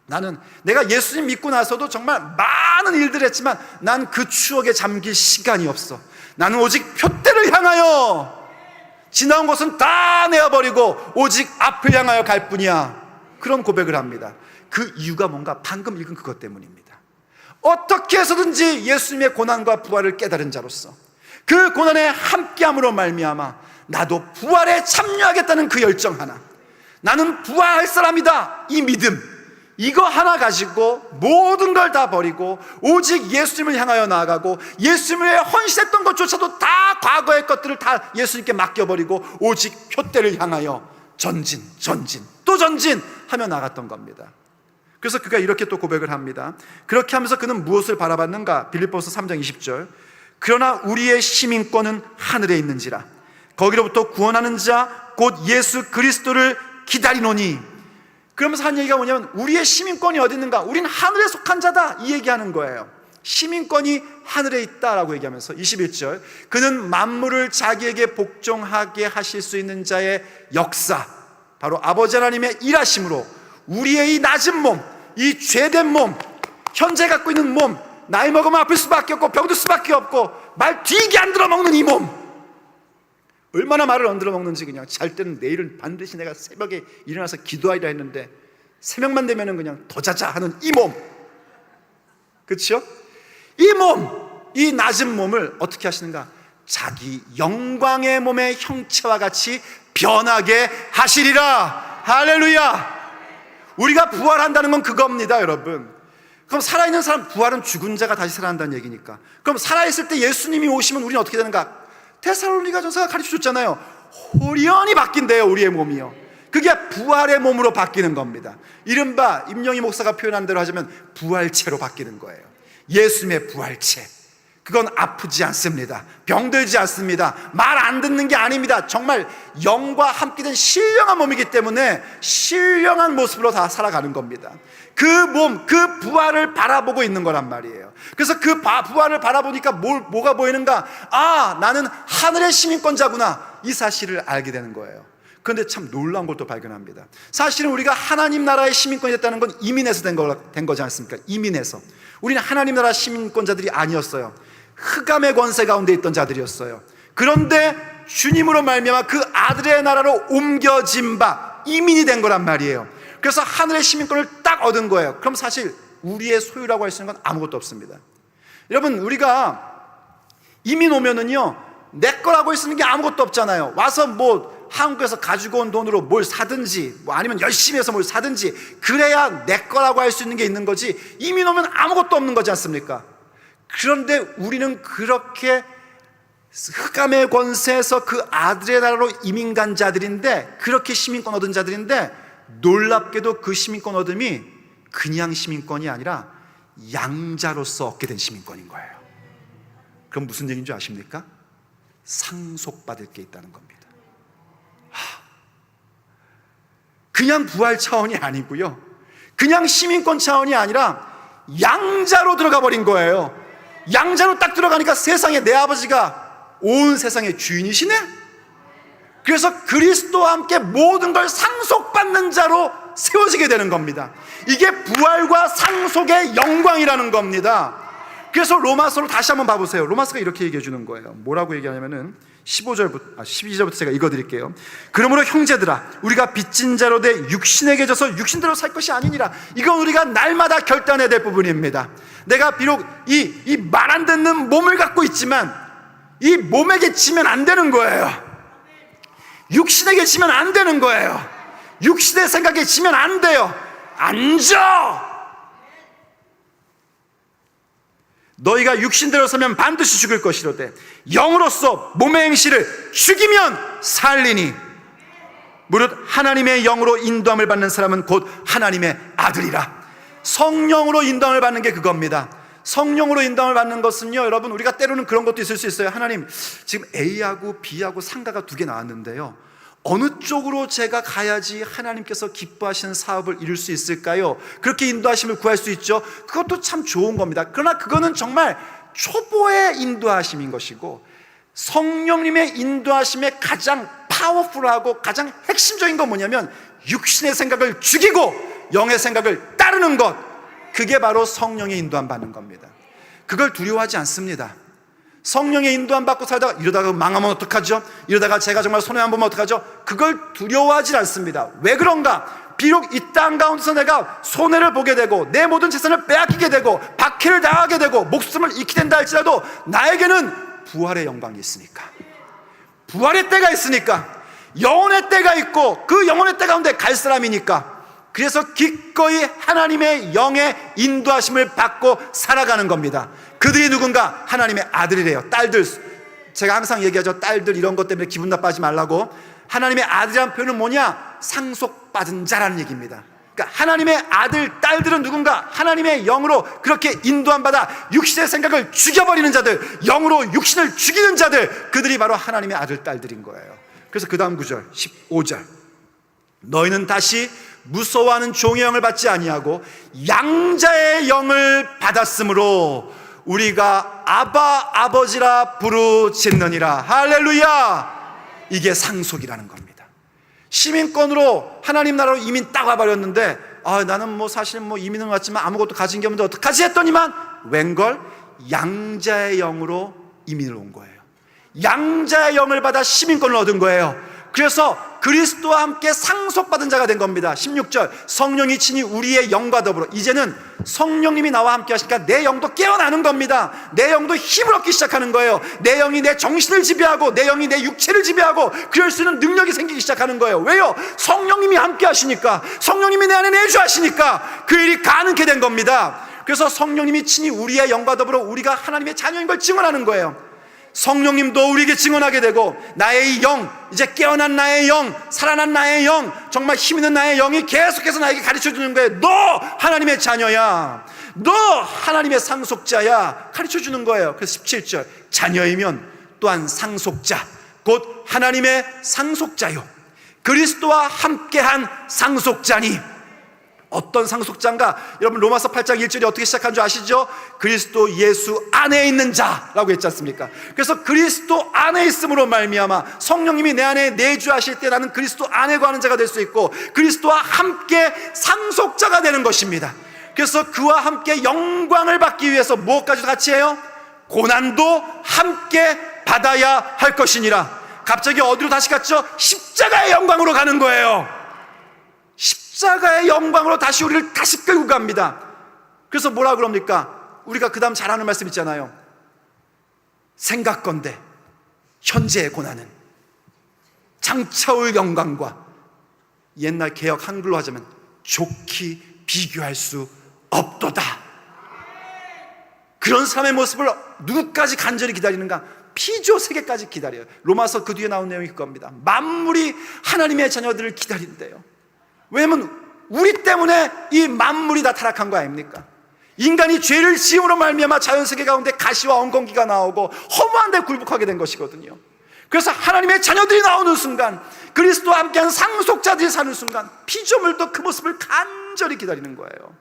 나는 내가 예수님 믿고 나서도 정말 많은 일들을 했지만 난 그 추억에 잠길 시간이 없어. 나는 오직 표대를 향하여, 지나온 것은 다 내어버리고 오직 앞을 향하여 갈 뿐이야. 그런 고백을 합니다. 그 이유가 뭔가? 방금 읽은 그것 때문입니다. 어떻게 해서든지 예수님의 고난과 부활을 깨달은 자로서 그 고난에 함께함으로 말미암아 나도 부활에 참여하겠다는 그 열정 하나, 나는 부활할 사람이다, 이 믿음, 이거 하나 가지고 모든 걸 다 버리고 오직 예수님을 향하여 나아가고 예수님을 헌신했던 것조차도 다 과거의 것들을 다 예수님께 맡겨버리고 오직 표대를 향하여 전진 또 전진하며 나갔던 겁니다. 그래서 그가 이렇게 또 고백을 합니다. 그렇게 하면서 그는 무엇을 바라봤는가? 빌립보서 3장 20절. 그러나 우리의 시민권은 하늘에 있는지라 거기로부터 구원하는 자 곧 예수 그리스도를 기다리노니. 그러면서 한 얘기가 뭐냐면 우리의 시민권이 어디 있는가? 우린 하늘에 속한 자다, 이 얘기하는 거예요. 시민권이 하늘에 있다라고 얘기하면서 21절. 그는 만물을 자기에게 복종하게 하실 수 있는 자의 역사, 바로 아버지 하나님의 일하심으로 우리의 이 낮은 몸, 이 죄된 몸, 현재 갖고 있는 몸, 나이 먹으면 아플 수밖에 없고 병들 수밖에 없고 말 뒤게 안 들어먹는 이 몸, 얼마나 말을 안 들어먹는지. 그냥 잘 때는 내일은 반드시 내가 새벽에 일어나서 기도하리라 했는데 새벽만 되면은 그냥 더 자자 하는 이 몸, 그렇죠? 이 몸, 이 낮은 몸을 어떻게 하시는가? 자기 영광의 몸의 형체와 같이 변하게 하시리라. 할렐루야. 우리가 부활한다는 건 그겁니다, 여러분. 그럼 살아있는 사람, 부활은 죽은 자가 다시 살아난다는 얘기니까. 그럼 살아있을 때 예수님이 오시면 우리는 어떻게 되는가? 데살로니가전서가 가르쳐줬잖아요. 호련히 바뀐대요, 우리의 몸이요. 그게 부활의 몸으로 바뀌는 겁니다. 이른바 임영희 목사가 표현한 대로 하자면 부활체로 바뀌는 거예요. 예수님의 부활체. 그건 아프지 않습니다. 병들지 않습니다. 말 안 듣는 게 아닙니다. 정말 영과 함께 된 신령한 몸이기 때문에 신령한 모습으로 다 살아가는 겁니다. 그 몸, 그 부활을 바라보고 있는 거란 말이에요. 그래서 그 부활을 바라보니까 뭐가 보이는가? 아, 나는 하늘의 시민권자구나, 이 사실을 알게 되는 거예요. 그런데 참 놀라운 걸 또 발견합니다. 사실은 우리가 하나님 나라의 시민권이 됐다는 건 이민에서 된 거지 않습니까? 이민에서. 우리는 하나님 나라 시민권자들이 아니었어요. 흑암의 권세 가운데 있던 자들이었어요. 그런데 주님으로 말미암아 그 아들의 나라로 옮겨진 바 이민이 된 거란 말이에요. 그래서 하늘의 시민권을 딱 얻은 거예요. 그럼 사실 우리의 소유라고 할 수 있는 건 아무것도 없습니다. 여러분, 우리가 이민 오면은요, 내 거라고 할 수 있는 게 아무것도 없잖아요. 와서 뭐 한국에서 가지고 온 돈으로 뭘 사든지, 뭐 아니면 열심히 해서 뭘 사든지, 그래야 내 거라고 할 수 있는 게 있는 거지, 이민 오면 아무것도 없는 거지 않습니까? 그런데 우리는 그렇게 흑암의 권세에서 그 아들의 나라로 이민 간 자들인데, 그렇게 시민권 얻은 자들인데, 놀랍게도 그 시민권 얻음이 그냥 시민권이 아니라 양자로서 얻게 된 시민권인 거예요. 그럼 무슨 얘기인 줄 아십니까? 상속받을 게 있다는 겁니다. 그냥 부활 차원이 아니고요, 그냥 시민권 차원이 아니라 양자로 들어가 버린 거예요. 양자로 딱 들어가니까 세상에 내 아버지가 온 세상의 주인이시네? 그래서 그리스도와 함께 모든 걸 상속받는 자로 세워지게 되는 겁니다. 이게 부활과 상속의 영광이라는 겁니다. 그래서 로마서로 다시 한번 봐보세요. 로마서가 이렇게 얘기해 주는 거예요. 뭐라고 얘기하냐면은 12절부터 제가 읽어드릴게요. 그러므로 형제들아, 우리가 빚진 자로 돼 육신에게 져서 육신대로 살 것이 아니니라. 이건 우리가 날마다 결단해야 될 부분입니다. 내가 비록 이 말 안 듣는 몸을 갖고 있지만 이 몸에게 지면 안 되는 거예요. 육신에게 지면 안 되는 거예요. 육신의 생각에 지면 안 돼요. 앉아! 너희가 육신대로 서면 반드시 죽을 것이로되 영으로서 몸의 행실을 죽이면 살리니 무릇 하나님의 영으로 인도함을 받는 사람은 곧 하나님의 아들이라. 성령으로 인도함을 받는 게 그겁니다. 성령으로 인도함을 받는 것은요, 여러분, 우리가 때로는 그런 것도 있을 수 있어요. 하나님, 지금 A하고 B하고 상가가 2개 나왔는데요, 어느 쪽으로 제가 가야지 하나님께서 기뻐하시는 사업을 이룰 수 있을까요? 그렇게 인도하심을 구할 수 있죠. 그것도 참 좋은 겁니다. 그러나 그거는 정말 초보의 인도하심인 것이고, 성령님의 인도하심의 가장 파워풀하고 가장 핵심적인 건 뭐냐면 육신의 생각을 죽이고 영의 생각을 따르는 것, 그게 바로 성령의 인도함 받는 겁니다. 그걸 두려워하지 않습니다. 성령의 인도함 받고 살다가 이러다가 망하면 어떡하죠? 이러다가 제가 정말 손해 안 보면 어떡하죠? 그걸 두려워하지 않습니다. 왜 그런가? 비록 이 땅 가운데서 내가 손해를 보게 되고 내 모든 재산을 빼앗기게 되고 박해를 당하게 되고 목숨을 잃게 된다 할지라도 나에게는 부활의 영광이 있으니까, 부활의 때가 있으니까, 영혼의 때가 있고 그 영혼의 때 가운데 갈 사람이니까, 그래서 기꺼이 하나님의 영의 인도하심을 받고 살아가는 겁니다. 그들이 누군가? 하나님의 아들이래요. 딸들. 제가 항상 얘기하죠. 딸들 이런 것 때문에 기분 나빠하지 말라고. 하나님의 아들이라는 표현은 뭐냐? 상속받은 자라는 얘기입니다. 그러니까 하나님의 아들, 딸들은 누군가? 하나님의 영으로 그렇게 인도함 받아 육신의 생각을 죽여버리는 자들, 영으로 육신을 죽이는 자들, 그들이 바로 하나님의 아들, 딸들인 거예요. 그래서 그 다음 구절 15절, 너희는 다시 무서워하는 종의 영을 받지 아니하고 양자의 영을 받았으므로 우리가 아바, 아버지라 부르짖느니라. 할렐루야! 이게 상속이라는 겁니다. 시민권으로 하나님 나라로 이민 딱 와버렸는데, 나는 뭐 사실 뭐 이민은 왔지만 아무것도 가진 게 없는데 어떡하지 했더니만 웬걸? 양자의 영으로 이민을 온 거예요. 양자의 영을 받아 시민권을 얻은 거예요. 그래서 그리스도와 함께 상속받은 자가 된 겁니다. 16절, 성령이 친히 우리의 영과 더불어, 이제는 성령님이 나와 함께 하시니까 내 영도 깨어나는 겁니다. 내 영도 힘을 얻기 시작하는 거예요. 내 영이 내 정신을 지배하고 내 영이 내 육체를 지배하고 그럴 수 있는 능력이 생기기 시작하는 거예요. 왜요? 성령님이 함께 하시니까, 성령님이 내 안에 내주하시니까 그 일이 가능케 된 겁니다. 그래서 성령님이 친히 우리의 영과 더불어 우리가 하나님의 자녀인 걸 증언하는 거예요. 성령님도 우리에게 증언하게 되고, 나의 영, 이제 깨어난 나의 영, 살아난 나의 영, 정말 힘있는 나의 영이 계속해서 나에게 가르쳐주는 거예요. 너 하나님의 자녀야, 너 하나님의 상속자야, 가르쳐주는 거예요. 그래서 17절, 자녀이면 또한 상속자, 곧 하나님의 상속자요, 그리스도와 함께한 상속자니. 어떤 상속자인가? 여러분, 로마서 8장 1절이 어떻게 시작한 줄 아시죠? 그리스도 예수 안에 있는 자라고 했지 않습니까? 그래서 그리스도 안에 있음으로 말미암아 성령님이 내 안에 내주하실 때 나는 그리스도 안에 거하는 자가 될 수 있고, 그리스도와 함께 상속자가 되는 것입니다. 그래서 그와 함께 영광을 받기 위해서 무엇까지도 같이 해요? 고난도 함께 받아야 할 것이니라. 갑자기 어디로 다시 갔죠? 십자가의 영광으로 가는 거예요. 십자가의 영광으로 다시 우리를 다시 끌고 갑니다. 그래서 뭐라 그럽니까? 우리가 그 다음 잘하는 말씀 있잖아요. 생각건대 현재의 고난은 장차올 영광과, 옛날 개역 한글로 하자면 좋게 비교할 수 없도다. 그런 사람의 모습을 누구까지 간절히 기다리는가? 피조 세계까지 기다려요. 로마서 그 뒤에 나온 내용이 그겁니다. 만물이 하나님의 자녀들을 기다린대요. 왜냐면 우리 때문에 이 만물이 다 타락한 거 아닙니까? 인간이 죄를 지음으로 말미암아 자연세계 가운데 가시와 엉겅퀴가 나오고 허무한 데 굴복하게 된 것이거든요. 그래서 하나님의 자녀들이 나오는 순간, 그리스도와 함께한 상속자들이 사는 순간, 피조물도 그 모습을 간절히 기다리는 거예요.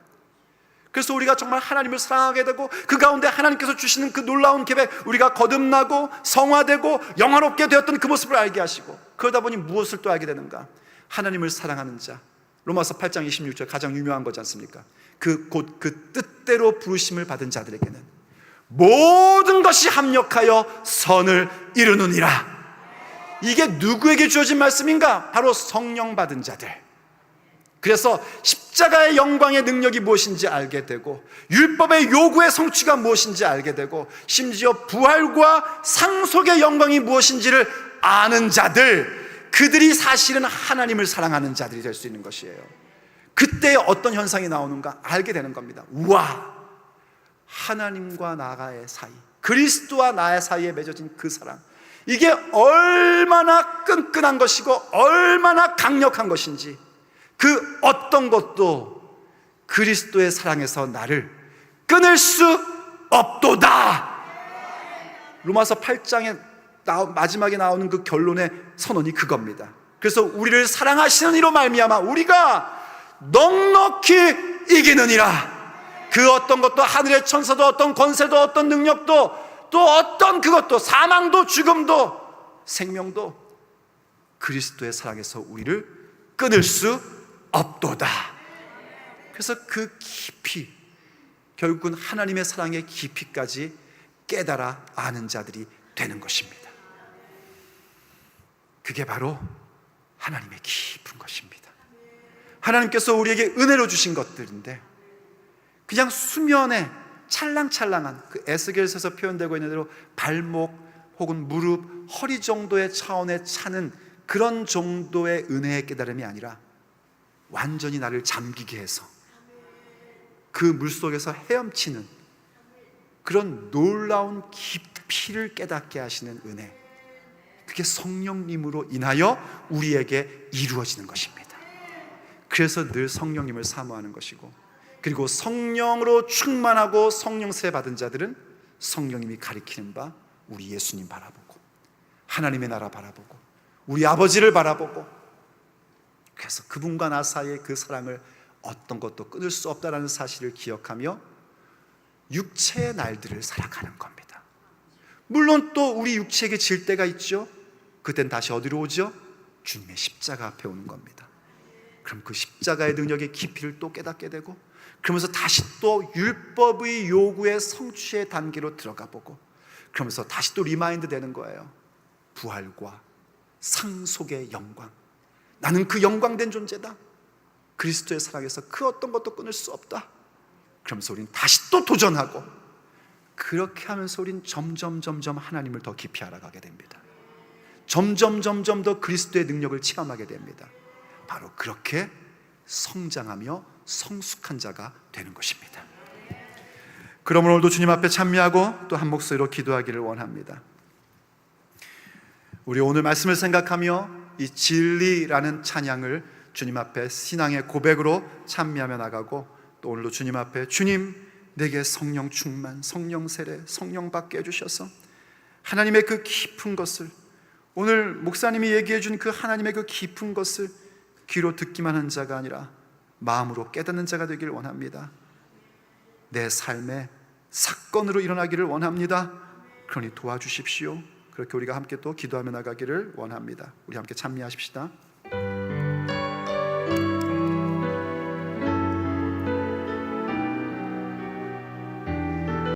그래서 우리가 정말 하나님을 사랑하게 되고, 그 가운데 하나님께서 주시는 그 놀라운 계획, 우리가 거듭나고 성화되고 영화롭게 되었던 그 모습을 알게 하시고, 그러다 보니 무엇을 또 알게 되는가? 하나님을 사랑하는 자, 로마서 8장 26절 가장 유명한 거지 않습니까? 곧 그 뜻대로 부르심을 받은 자들에게는 모든 것이 합력하여 선을 이루느니라. 이게 누구에게 주어진 말씀인가? 바로 성령 받은 자들. 그래서 십자가의 영광의 능력이 무엇인지 알게 되고, 율법의 요구의 성취가 무엇인지 알게 되고, 심지어 부활과 상속의 영광이 무엇인지를 아는 자들, 그들이 사실은 하나님을 사랑하는 자들이 될 수 있는 것이에요. 그때 어떤 현상이 나오는가 알게 되는 겁니다. 우와, 하나님과 나의 사이, 그리스도와 나의 사이에 맺어진 그 사랑, 이게 얼마나 끈끈한 것이고 얼마나 강력한 것인지, 그 어떤 것도 그리스도의 사랑에서 나를 끊을 수 없도다. 로마서 8장에 마지막에 나오는 그 결론의 선언이 그겁니다. 그래서 우리를 사랑하시는 이로 말미암아 우리가 넉넉히 이기느니라. 그 어떤 것도, 하늘의 천사도, 어떤 권세도, 어떤 능력도, 또 어떤 그것도, 사망도 죽음도 생명도 그리스도의 사랑에서 우리를 끊을 수 없도다. 그래서 그 깊이, 결국은 하나님의 사랑의 깊이까지 깨달아 아는 자들이 되는 것입니다. 그게 바로 하나님의 깊은 것입니다. 하나님께서 우리에게 은혜로 주신 것들인데, 그냥 수면에 찰랑찰랑한, 그 에스겔서에서 표현되고 있는 대로 발목 혹은 무릎, 허리 정도의 차원에 차는 그런 정도의 은혜의 깨달음이 아니라, 완전히 나를 잠기게 해서 그 물속에서 헤엄치는 그런 놀라운 깊이를 깨닫게 하시는 은혜, 그게 성령님으로 인하여 우리에게 이루어지는 것입니다. 그래서 늘 성령님을 사모하는 것이고, 그리고 성령으로 충만하고 성령세 받은 자들은 성령님이 가리키는 바 우리 예수님 바라보고, 하나님의 나라 바라보고, 우리 아버지를 바라보고, 그래서 그분과 나 사이의 그 사랑을 어떤 것도 끊을 수 없다는 사실을 기억하며 육체의 날들을 살아가는 겁니다. 물론 또 우리 육체에게 질 때가 있죠. 그땐 다시 어디로 오죠? 주님의 십자가 앞에 오는 겁니다. 그럼 그 십자가의 능력의 깊이를 또 깨닫게 되고, 그러면서 다시 또 율법의 요구의 성취의 단계로 들어가 보고, 그러면서 다시 또 리마인드 되는 거예요. 부활과 상속의 영광, 나는 그 영광된 존재다. 그리스도의 사랑에서 그 어떤 것도 끊을 수 없다. 그러면서 우린 다시 또 도전하고, 그렇게 하면서 우린 점점 하나님을 더 깊이 알아가게 됩니다. 점점 더 그리스도의 능력을 체험하게 됩니다. 바로 그렇게 성장하며 성숙한 자가 되는 것입니다. 그러므로 오늘도 주님 앞에 찬미하고 또 한 목소리로 기도하기를 원합니다. 우리 오늘 말씀을 생각하며 이 진리라는 찬양을 주님 앞에 신앙의 고백으로 찬미하며 나가고, 또 오늘도 주님 앞에 주님 내게 성령 충만, 성령 세례, 성령 받게 해주셔서 하나님의 그 깊은 것을, 오늘 목사님이 얘기해 준 그 하나님의 그 깊은 것을 귀로 듣기만 한 자가 아니라 마음으로 깨닫는 자가 되길 원합니다. 내 삶의 사건으로 일어나기를 원합니다. 그러니 도와주십시오. 그렇게 우리가 함께 또 기도하며 나가기를 원합니다. 우리 함께 찬미하십시다.